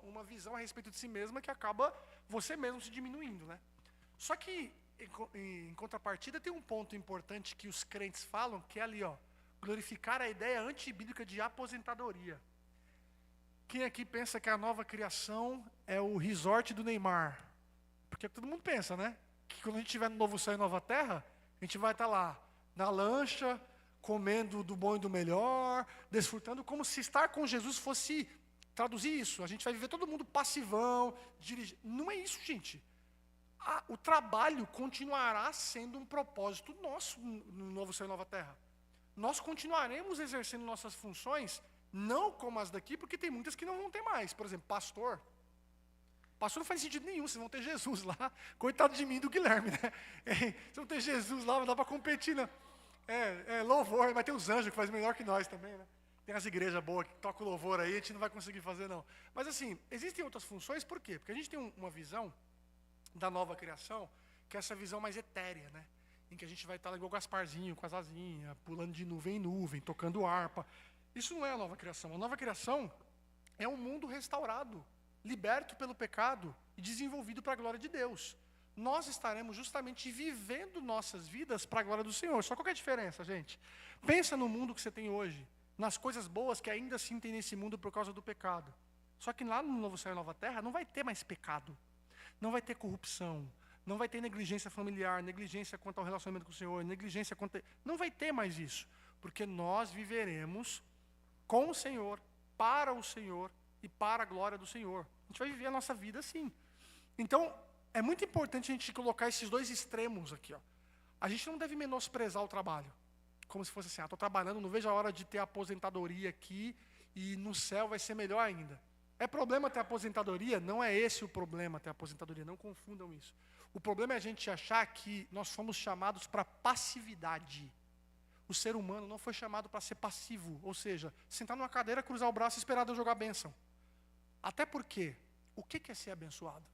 uma visão a respeito de si mesma que acaba você mesmo se diminuindo, né? Só que, em contrapartida, tem um ponto importante que os crentes falam, que é ali, ó, glorificar a ideia antibíblica de aposentadoria. Quem aqui pensa que a nova criação é o resort do Neymar? Porque todo mundo pensa, né? Que quando a gente estiver no novo céu e nova terra, a gente vai estar lá, na lancha, comendo do bom e do melhor, desfrutando, como se estar com Jesus fosse traduzir isso. A gente vai viver todo mundo passivão, dirigir. Não é isso, gente. O trabalho continuará sendo um propósito nosso no novo céu e nova terra. Nós continuaremos exercendo nossas funções, não como as daqui, porque tem muitas que não vão ter mais. Por exemplo, pastor. Pastor não faz sentido nenhum, vocês vão ter Jesus lá. Coitado de mim e do Guilherme, né? Vocês vão ter Jesus lá, não dá para competir, não. Louvor, mas tem os anjos que fazem melhor que nós também, né? Tem as igrejas boas que tocam louvor aí, a gente não vai conseguir fazer, não. Mas assim, existem outras funções, por quê? Porque a gente tem uma visão da nova criação, que é essa visão mais etérea, né? Em que a gente vai estar igual o Gasparzinho, com as asinhas, pulando de nuvem em nuvem, tocando harpa. Isso não é a nova criação. A nova criação é um mundo restaurado, liberto pelo pecado e desenvolvido para a glória de Deus. Nós estaremos justamente vivendo nossas vidas para a glória do Senhor. Só qual que é a diferença, gente? Pensa no mundo que você tem hoje, nas coisas boas que ainda assim tem nesse mundo por causa do pecado. Só que lá no novo céu e nova terra não vai ter mais pecado. Não vai ter corrupção. Não vai ter negligência familiar, negligência quanto ao relacionamento com o Senhor, negligência quanto... Não vai ter mais isso. Porque nós viveremos com o Senhor, para o Senhor e para a glória do Senhor. A gente vai viver a nossa vida assim. Então, é muito importante a gente colocar esses dois extremos aqui, ó. A gente não deve menosprezar o trabalho. Como se fosse assim, estou trabalhando, não vejo a hora de ter aposentadoria aqui e no céu vai ser melhor ainda. É problema ter aposentadoria? Não é esse o problema ter aposentadoria, não confundam isso. O problema é a gente achar que nós fomos chamados para passividade. O ser humano não foi chamado para ser passivo, ou seja, sentar numa cadeira, cruzar o braço e esperar Deus jogar a bênção. Até porque, o que é ser abençoado?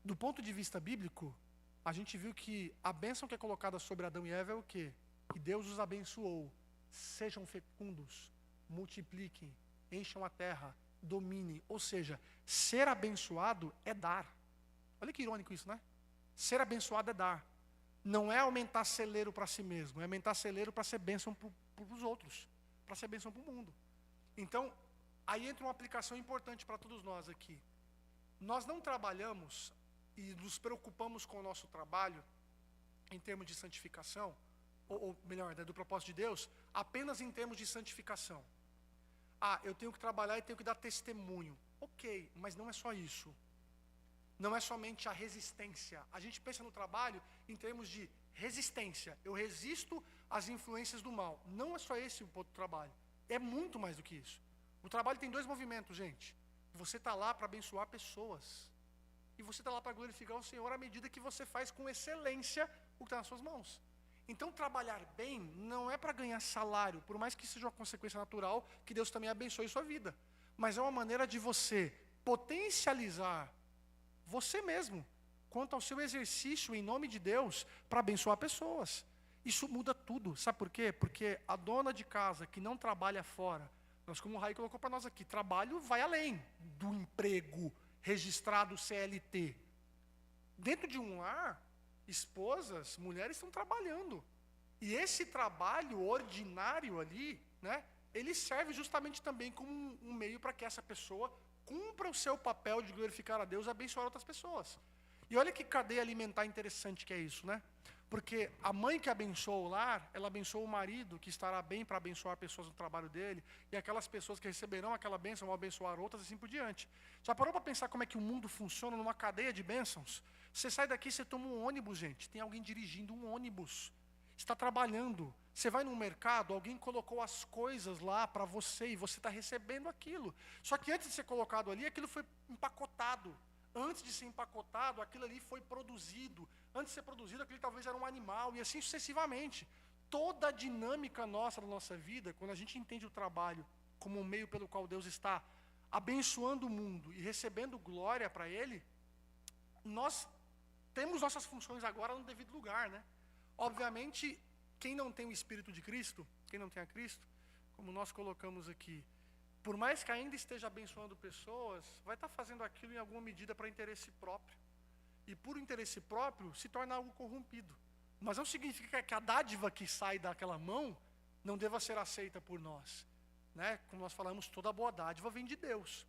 Do ponto de vista bíblico, a gente viu que a bênção que é colocada sobre Adão e Eva é o quê? Que Deus os abençoou. Sejam fecundos, multipliquem, encham a terra, dominem. Ou seja, ser abençoado é dar. Olha que irônico isso, né? Ser abençoado é dar. Não é aumentar celeiro para si mesmo, é aumentar celeiro para ser bênção para os outros, para ser bênção para o mundo. Então, aí entra uma aplicação importante para todos nós aqui. Nós não trabalhamos e nos preocupamos com o nosso trabalho em termos de santificação, ou melhor, né, do propósito de Deus, apenas em termos de santificação. Eu tenho que trabalhar e tenho que dar testemunho. Ok, mas não é só isso. Não é somente a resistência. A gente pensa no trabalho em termos de resistência. Eu resisto às influências do mal. Não é só esse o ponto do trabalho. É muito mais do que isso. O trabalho tem dois movimentos, gente. Você está lá para abençoar pessoas. E você está lá para glorificar o Senhor à medida que você faz com excelência o que está nas suas mãos. Então, trabalhar bem não é para ganhar salário, por mais que seja uma consequência natural, que Deus também abençoe sua vida. Mas é uma maneira de você potencializar você mesmo, quanto ao seu exercício em nome de Deus, para abençoar pessoas. Isso muda tudo. Sabe por quê? Porque a dona de casa que não trabalha fora, nós, como o Rai colocou para nós aqui, trabalho vai além do emprego registrado CLT. Dentro de um lar, esposas, mulheres estão trabalhando. E esse trabalho ordinário ali, né, ele serve justamente também como um meio para que essa pessoa cumpra o seu papel de glorificar a Deus e abençoar outras pessoas. E olha que cadeia alimentar interessante que é isso, né? Porque a mãe que abençoa o lar, ela abençoa o marido, que estará bem para abençoar pessoas no trabalho dele, e aquelas pessoas que receberão aquela bênção vão abençoar outras, assim por diante. Já parou para pensar como é que o mundo funciona numa cadeia de bênçãos? Você sai daqui, você toma um ônibus, gente, tem alguém dirigindo um ônibus, está trabalhando. Você vai num mercado, alguém colocou as coisas lá para você, e você está recebendo aquilo. Só que antes de ser colocado ali, aquilo foi empacotado. Antes de ser empacotado, aquilo ali foi produzido. Antes de ser produzido, aquilo talvez era um animal, e assim sucessivamente. Toda a dinâmica nossa, da nossa vida, quando a gente entende o trabalho como um meio pelo qual Deus está abençoando o mundo e recebendo glória para Ele, nós temos nossas funções agora no devido lugar, né? Obviamente, quem não tem o Espírito de Cristo, quem não tem a Cristo, como nós colocamos aqui, por mais que ainda esteja abençoando pessoas, vai estar fazendo aquilo em alguma medida para interesse próprio. E por interesse próprio, se torna algo corrompido. Mas não significa que a dádiva que sai daquela mão não deva ser aceita por nós. Né? Como nós falamos, toda boa dádiva vem de Deus.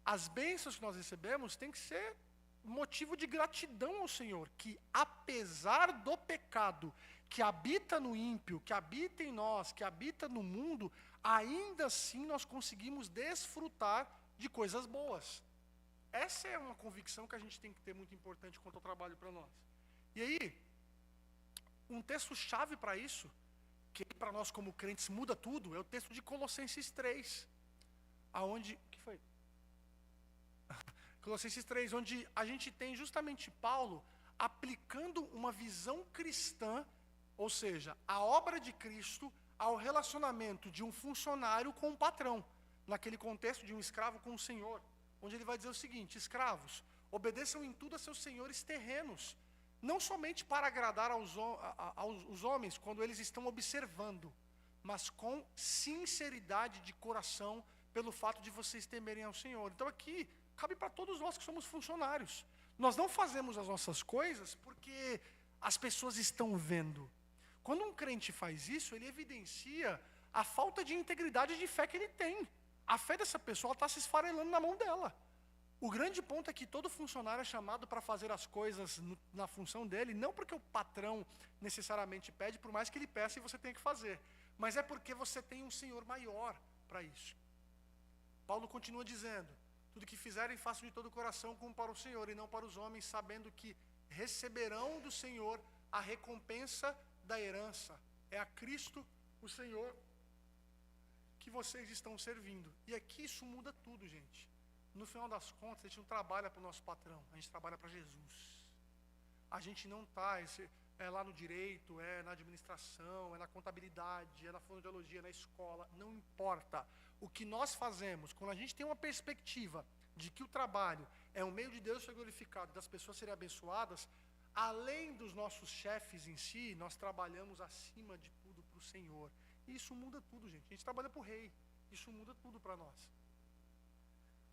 As bênçãos que nós recebemos têm que ser motivo de gratidão ao Senhor, que apesar do pecado que habita no ímpio, que habita em nós, que habita no mundo, ainda assim nós conseguimos desfrutar de coisas boas. Essa é uma convicção que a gente tem que ter muito importante quanto ao trabalho para nós. E aí, um texto-chave para isso, que para nós como crentes muda tudo, é o texto de Colossenses 3, aonde... que foi? Colossenses 3, onde a gente tem justamente Paulo aplicando uma visão cristã, ou seja, a obra de Cristo ao relacionamento de um funcionário com um patrão, naquele contexto de um escravo com o Senhor, onde ele vai dizer o seguinte: escravos, obedeçam em tudo a seus senhores terrenos, não somente para agradar aos homens quando eles estão observando, mas com sinceridade de coração, pelo fato de vocês temerem ao Senhor. Então aqui, cabe para todos nós que somos funcionários. Nós não fazemos as nossas coisas porque as pessoas estão vendo. Quando um crente faz isso, ele evidencia a falta de integridade de fé que ele tem. A fé dessa pessoa está se esfarelando na mão dela. O grande ponto é que todo funcionário é chamado para fazer as coisas na função dele, não porque o patrão necessariamente pede, por mais que ele peça e você tenha que fazer, mas é porque você tem um Senhor maior para isso. Paulo continua dizendo: tudo que fizerem, façam de todo o coração como para o Senhor e não para os homens, sabendo que receberão do Senhor a recompensa da herança. É a Cristo, o Senhor, que vocês estão servindo. E aqui isso muda tudo, gente. No final das contas, a gente não trabalha para o nosso patrão, a gente trabalha para Jesus. A gente não está lá no direito, é na administração, é na contabilidade, é na fonoaudiologia, é na escola, não importa. O que nós fazemos, quando a gente tem uma perspectiva de que o trabalho é um meio de Deus ser glorificado, das pessoas serem abençoadas, além dos nossos chefes em si, nós trabalhamos acima de tudo para o Senhor. E isso muda tudo, gente. A gente trabalha para o Rei. Isso muda tudo para nós.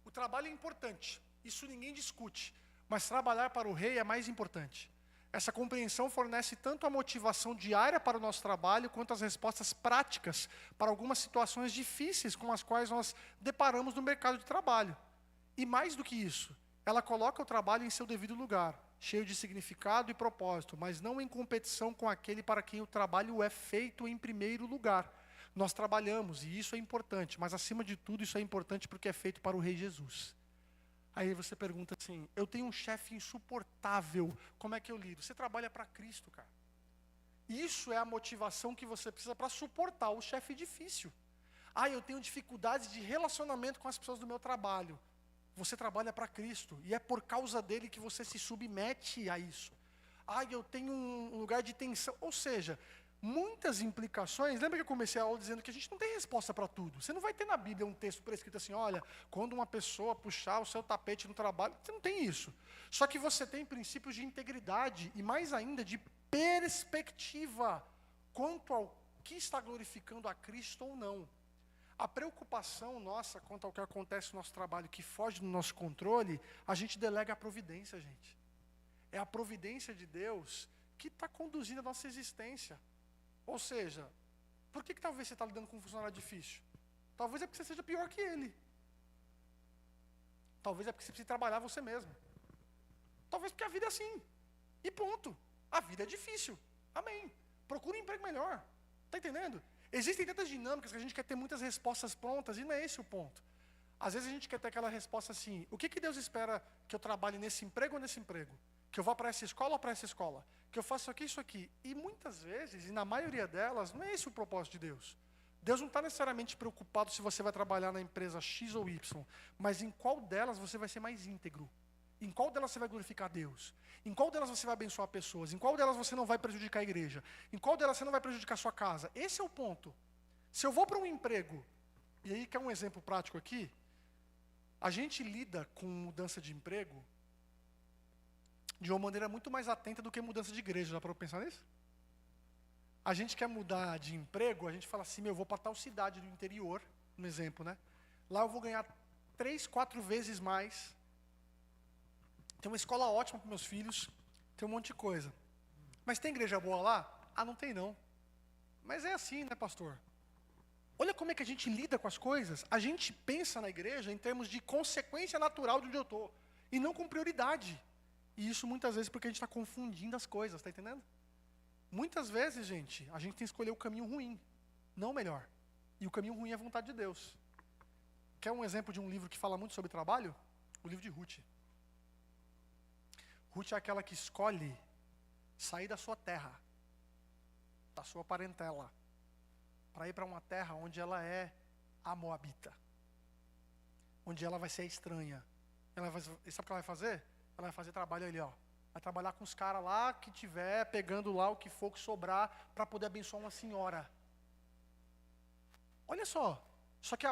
O trabalho é importante, isso ninguém discute. Mas trabalhar para o Rei é mais importante. Essa compreensão fornece tanto a motivação diária para o nosso trabalho, quanto as respostas práticas para algumas situações difíceis com as quais nós deparamos no mercado de trabalho. E mais do que isso, ela coloca o trabalho em seu devido lugar, cheio de significado e propósito, mas não em competição com aquele para quem o trabalho é feito em primeiro lugar. Nós trabalhamos, e isso é importante, mas acima de tudo isso é importante porque é feito para o Rei Jesus. Aí você pergunta assim: eu tenho um chefe insuportável, como é que eu lido? Você trabalha para Cristo, cara. Isso é a motivação que você precisa para suportar o chefe difícil. Eu tenho dificuldades de relacionamento com as pessoas do meu trabalho. Você trabalha para Cristo, e é por causa dele que você se submete a isso. Eu tenho um lugar de tensão. Ou seja, muitas implicações. Lembra que eu comecei a aula dizendo que a gente não tem resposta para tudo. Você não vai ter na Bíblia um texto prescrito assim, olha, quando uma pessoa puxar o seu tapete no trabalho, você não tem isso. Só que você tem princípios de integridade e mais ainda de perspectiva quanto ao que está glorificando a Cristo ou não. A preocupação nossa quanto ao que acontece no nosso trabalho, que foge do nosso controle, a gente delega à providência, gente. É a providência de Deus que está conduzindo a nossa existência. Ou seja, por que talvez você está lidando com um funcionário difícil? Talvez é porque você seja pior que ele. Talvez é porque você precisa trabalhar você mesmo. Talvez porque a vida é assim. E ponto. A vida é difícil. Amém. Procura um emprego melhor. Está entendendo? Existem tantas dinâmicas que a gente quer ter muitas respostas prontas e não é esse o ponto. Às vezes a gente quer ter aquela resposta assim, o que Deus espera que eu trabalhe nesse emprego ou nesse emprego? Que eu vá para essa escola ou para essa escola? Que eu faça isso aqui. E muitas vezes, e na maioria delas, não é esse o propósito de Deus. Deus não está necessariamente preocupado se você vai trabalhar na empresa X ou Y, mas em qual delas você vai ser mais íntegro. Em qual delas você vai glorificar a Deus? Em qual delas você vai abençoar pessoas? Em qual delas você não vai prejudicar a igreja? Em qual delas você não vai prejudicar a sua casa? Esse é o ponto. Se eu vou para um emprego, e aí quer um exemplo prático aqui, a gente lida com mudança de emprego de uma maneira muito mais atenta do que mudança de igreja. Já parou para pensar nisso? A gente quer mudar de emprego, a gente fala assim, eu vou para tal cidade do interior, um exemplo, né? Lá eu vou ganhar 3, 4 vezes mais. Tem uma escola ótima para meus filhos, tem um monte de coisa. Mas tem igreja boa lá? Ah, não tem não. Mas é assim, né, pastor? Olha como é que a gente lida com as coisas. A gente pensa na igreja em termos de consequência natural de onde eu estou, e não com prioridade. E isso muitas vezes porque a gente está confundindo as coisas, está entendendo? Muitas vezes, gente, a gente tem que escolher o caminho ruim, não o melhor. E o caminho ruim é a vontade de Deus. Quer um exemplo de um livro que fala muito sobre trabalho? O livro de Ruth. Ruth é aquela que escolhe sair da sua terra, da sua parentela, para ir para uma terra onde ela é a moabita, onde ela vai ser estranha. Sabe o que ela vai fazer? Ela vai fazer trabalho ali, ó. Vai trabalhar com os caras lá que tiver, pegando lá o que for que sobrar, para poder abençoar uma senhora. Olha só. Só que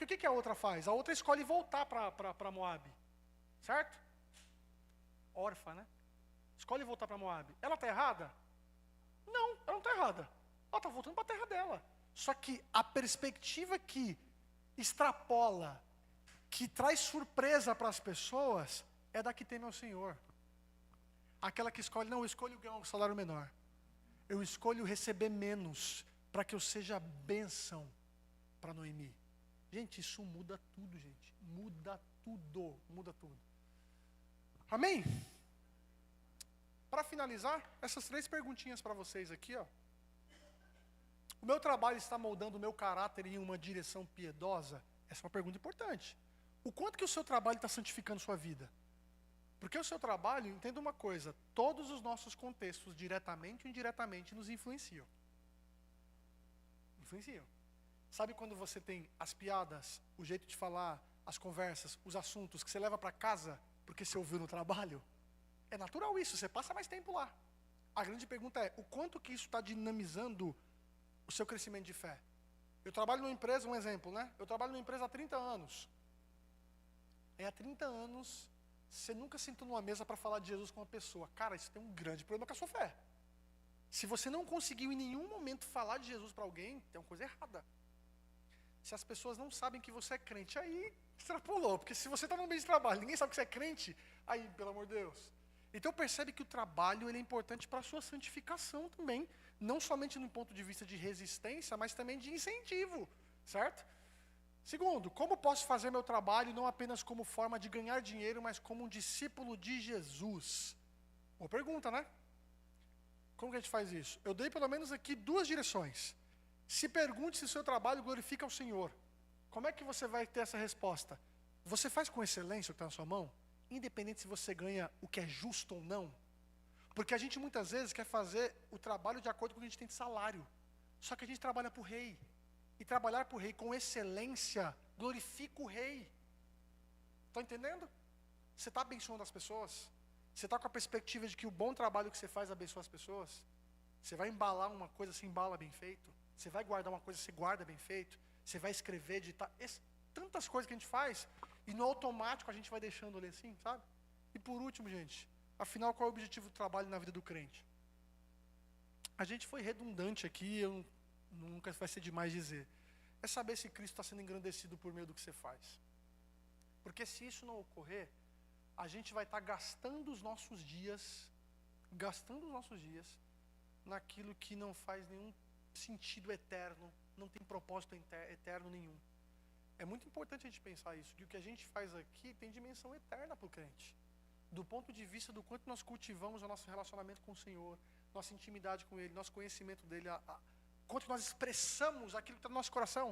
o que a outra faz? A outra escolhe voltar para Moab. Certo? Órfã, né? Escolhe voltar para Moab. Ela está errada? Não, ela não está errada. Ela está voltando para a terra dela. Só que a perspectiva que extrapola, que traz surpresa para as pessoas, é da que teme ao Senhor. Aquela que escolhe, não, eu escolho ganhar um salário menor. Eu escolho receber menos, para que eu seja bênção para Noemi. Gente, isso muda tudo, gente. Muda tudo, muda tudo. Amém? Para finalizar, essas 3 perguntinhas para vocês aqui, ó. O meu trabalho está moldando o meu caráter em uma direção piedosa? Essa é uma pergunta importante. O quanto que o seu trabalho está santificando sua vida? Porque o seu trabalho, entenda uma coisa, todos os nossos contextos, diretamente ou indiretamente, nos influenciam. Influenciam. Sabe quando você tem as piadas, o jeito de falar, as conversas, os assuntos que você leva para casa porque você ouviu no trabalho? É natural isso, você passa mais tempo lá. A grande pergunta é, o quanto que isso está dinamizando o seu crescimento de fé? Eu trabalho numa empresa, um exemplo, né? Eu trabalho numa empresa há 30 anos. Há 30 anos, você nunca sentou numa mesa para falar de Jesus com uma pessoa. Cara, isso tem um grande problema com a sua fé. Se você não conseguiu em nenhum momento falar de Jesus para alguém, tem uma coisa errada. Se as pessoas não sabem que você é crente, aí extrapolou. Porque se você está num meio de trabalho, ninguém sabe que você é crente, aí, pelo amor de Deus. Então percebe que o trabalho ele é importante para a sua santificação também. Não somente no ponto de vista de resistência, mas também de incentivo, certo? Segundo, como posso fazer meu trabalho não apenas como forma de ganhar dinheiro, mas como um discípulo de Jesus? Boa pergunta, né? Como que a gente faz isso? Eu dei pelo menos aqui 2 direções. Se pergunte se o seu trabalho glorifica ao Senhor. Como é que você vai ter essa resposta? Você faz com excelência o que está na sua mão? Independente se você ganha o que é justo ou não. Porque a gente muitas vezes quer fazer o trabalho de acordo com o que a gente tem de salário. Só que a gente trabalha para o rei. E trabalhar para o rei com excelência glorifica o rei. Estão entendendo? Você está abençoando as pessoas? Você está com a perspectiva de que o bom trabalho que você faz abençoa as pessoas? Você vai embalar uma coisa, você embala bem feito. Você vai guardar uma coisa, você guarda bem feito. Você vai escrever, digitar. Tantas coisas que a gente faz, e no automático a gente vai deixando ali assim, sabe? E por último, gente, afinal, qual é o objetivo do trabalho na vida do crente? A gente foi redundante aqui, nunca vai ser demais dizer. É saber se Cristo está sendo engrandecido por meio do que você faz. Porque se isso não ocorrer, a gente vai estar gastando os nossos dias naquilo que não faz nenhum sentido eterno, não tem propósito eterno nenhum. É muito importante a gente pensar isso, que o que a gente faz aqui tem dimensão eterna para o crente. Do ponto de vista do quanto nós cultivamos o nosso relacionamento com o Senhor, nossa intimidade com Ele, nosso conhecimento dEle, quanto nós expressamos aquilo que está no nosso coração.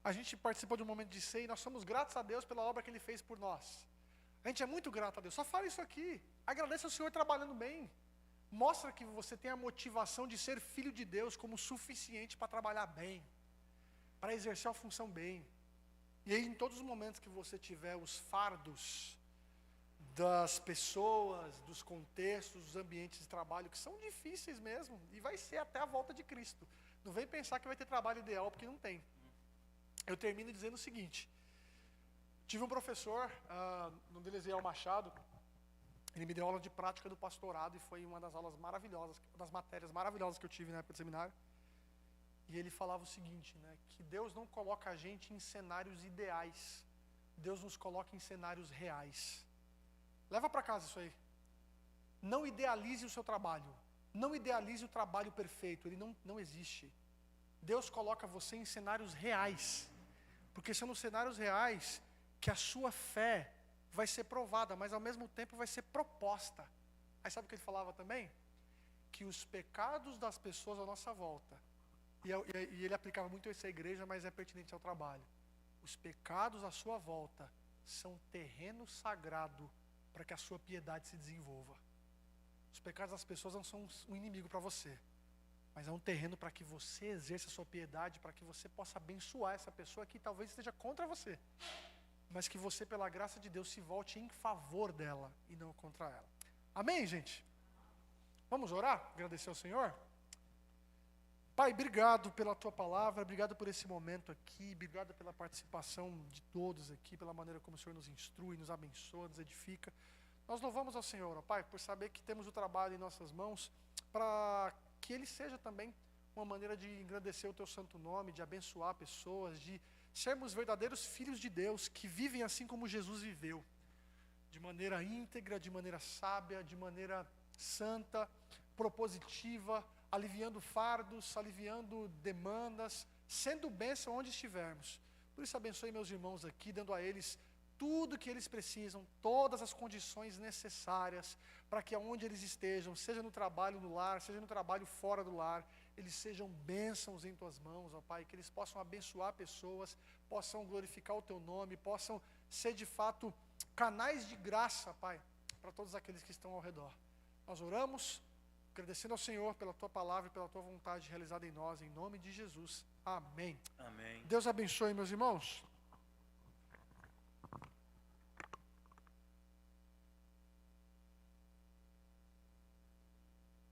A gente participou de um momento de ceia e nós somos gratos a Deus pela obra que Ele fez por nós. A gente é muito grato a Deus. Só fala isso aqui. Agradeça ao Senhor trabalhando bem. Mostra que você tem a motivação de ser filho de Deus como suficiente para trabalhar bem, para exercer a função bem. E aí, em todos os momentos que você tiver os fardos das pessoas, dos contextos, dos ambientes de trabalho, que são difíceis mesmo, e vai ser até a volta de Cristo. Não vem pensar que vai ter trabalho ideal, porque não tem. Eu termino dizendo o seguinte: tive um professor, no Deleuze Machado, ele me deu aula de prática do pastorado, e foi uma das aulas maravilhosas, uma das matérias maravilhosas que eu tive na época do seminário. E ele falava o seguinte, né, que Deus não coloca a gente em cenários ideais, Deus nos coloca em cenários reais. Leva para casa isso aí. Não idealize o seu trabalho, não idealize o trabalho perfeito, ele não existe. Deus coloca você em cenários reais, porque são nos cenários reais que a sua fé vai ser provada, mas ao mesmo tempo vai ser proposta. Aí sabe o que ele falava também? Que os pecados das pessoas à nossa volta, e ele aplicava muito isso à igreja, mas é pertinente ao trabalho. Os pecados à sua volta são terreno sagrado para que a sua piedade se desenvolva. Os pecados das pessoas não são um inimigo para você, mas é um terreno para que você exerça a sua piedade, para que você possa abençoar essa pessoa que talvez esteja contra você, mas que você, pela graça de Deus, se volte em favor dela e não contra ela. Amém, gente? Vamos orar? Agradecer ao Senhor? Pai, obrigado pela Tua palavra, obrigado por esse momento aqui, obrigado pela participação de todos aqui, pela maneira como o Senhor nos instrui, nos abençoa, nos edifica. Nós louvamos ao Senhor, ó Pai, por saber que temos o trabalho em nossas mãos, para que ele seja também uma maneira de engrandecer o Teu santo nome, de abençoar pessoas, de sermos verdadeiros filhos de Deus, que vivem assim como Jesus viveu, de maneira íntegra, de maneira sábia, de maneira santa, propositiva, aliviando fardos, aliviando demandas, sendo bênção onde estivermos. Por isso abençoe meus irmãos aqui, dando a eles tudo que eles precisam, todas as condições necessárias, para que aonde eles estejam, seja no trabalho no lar, seja no trabalho fora do lar, eles sejam bênçãos em Tuas mãos, ó Pai, que eles possam abençoar pessoas, possam glorificar o Teu nome, possam ser de fato canais de graça, Pai, para todos aqueles que estão ao redor. Nós oramos, agradecendo ao Senhor pela Tua palavra e pela Tua vontade realizada em nós, em nome de Jesus. Amém. Amém. Deus abençoe, meus irmãos.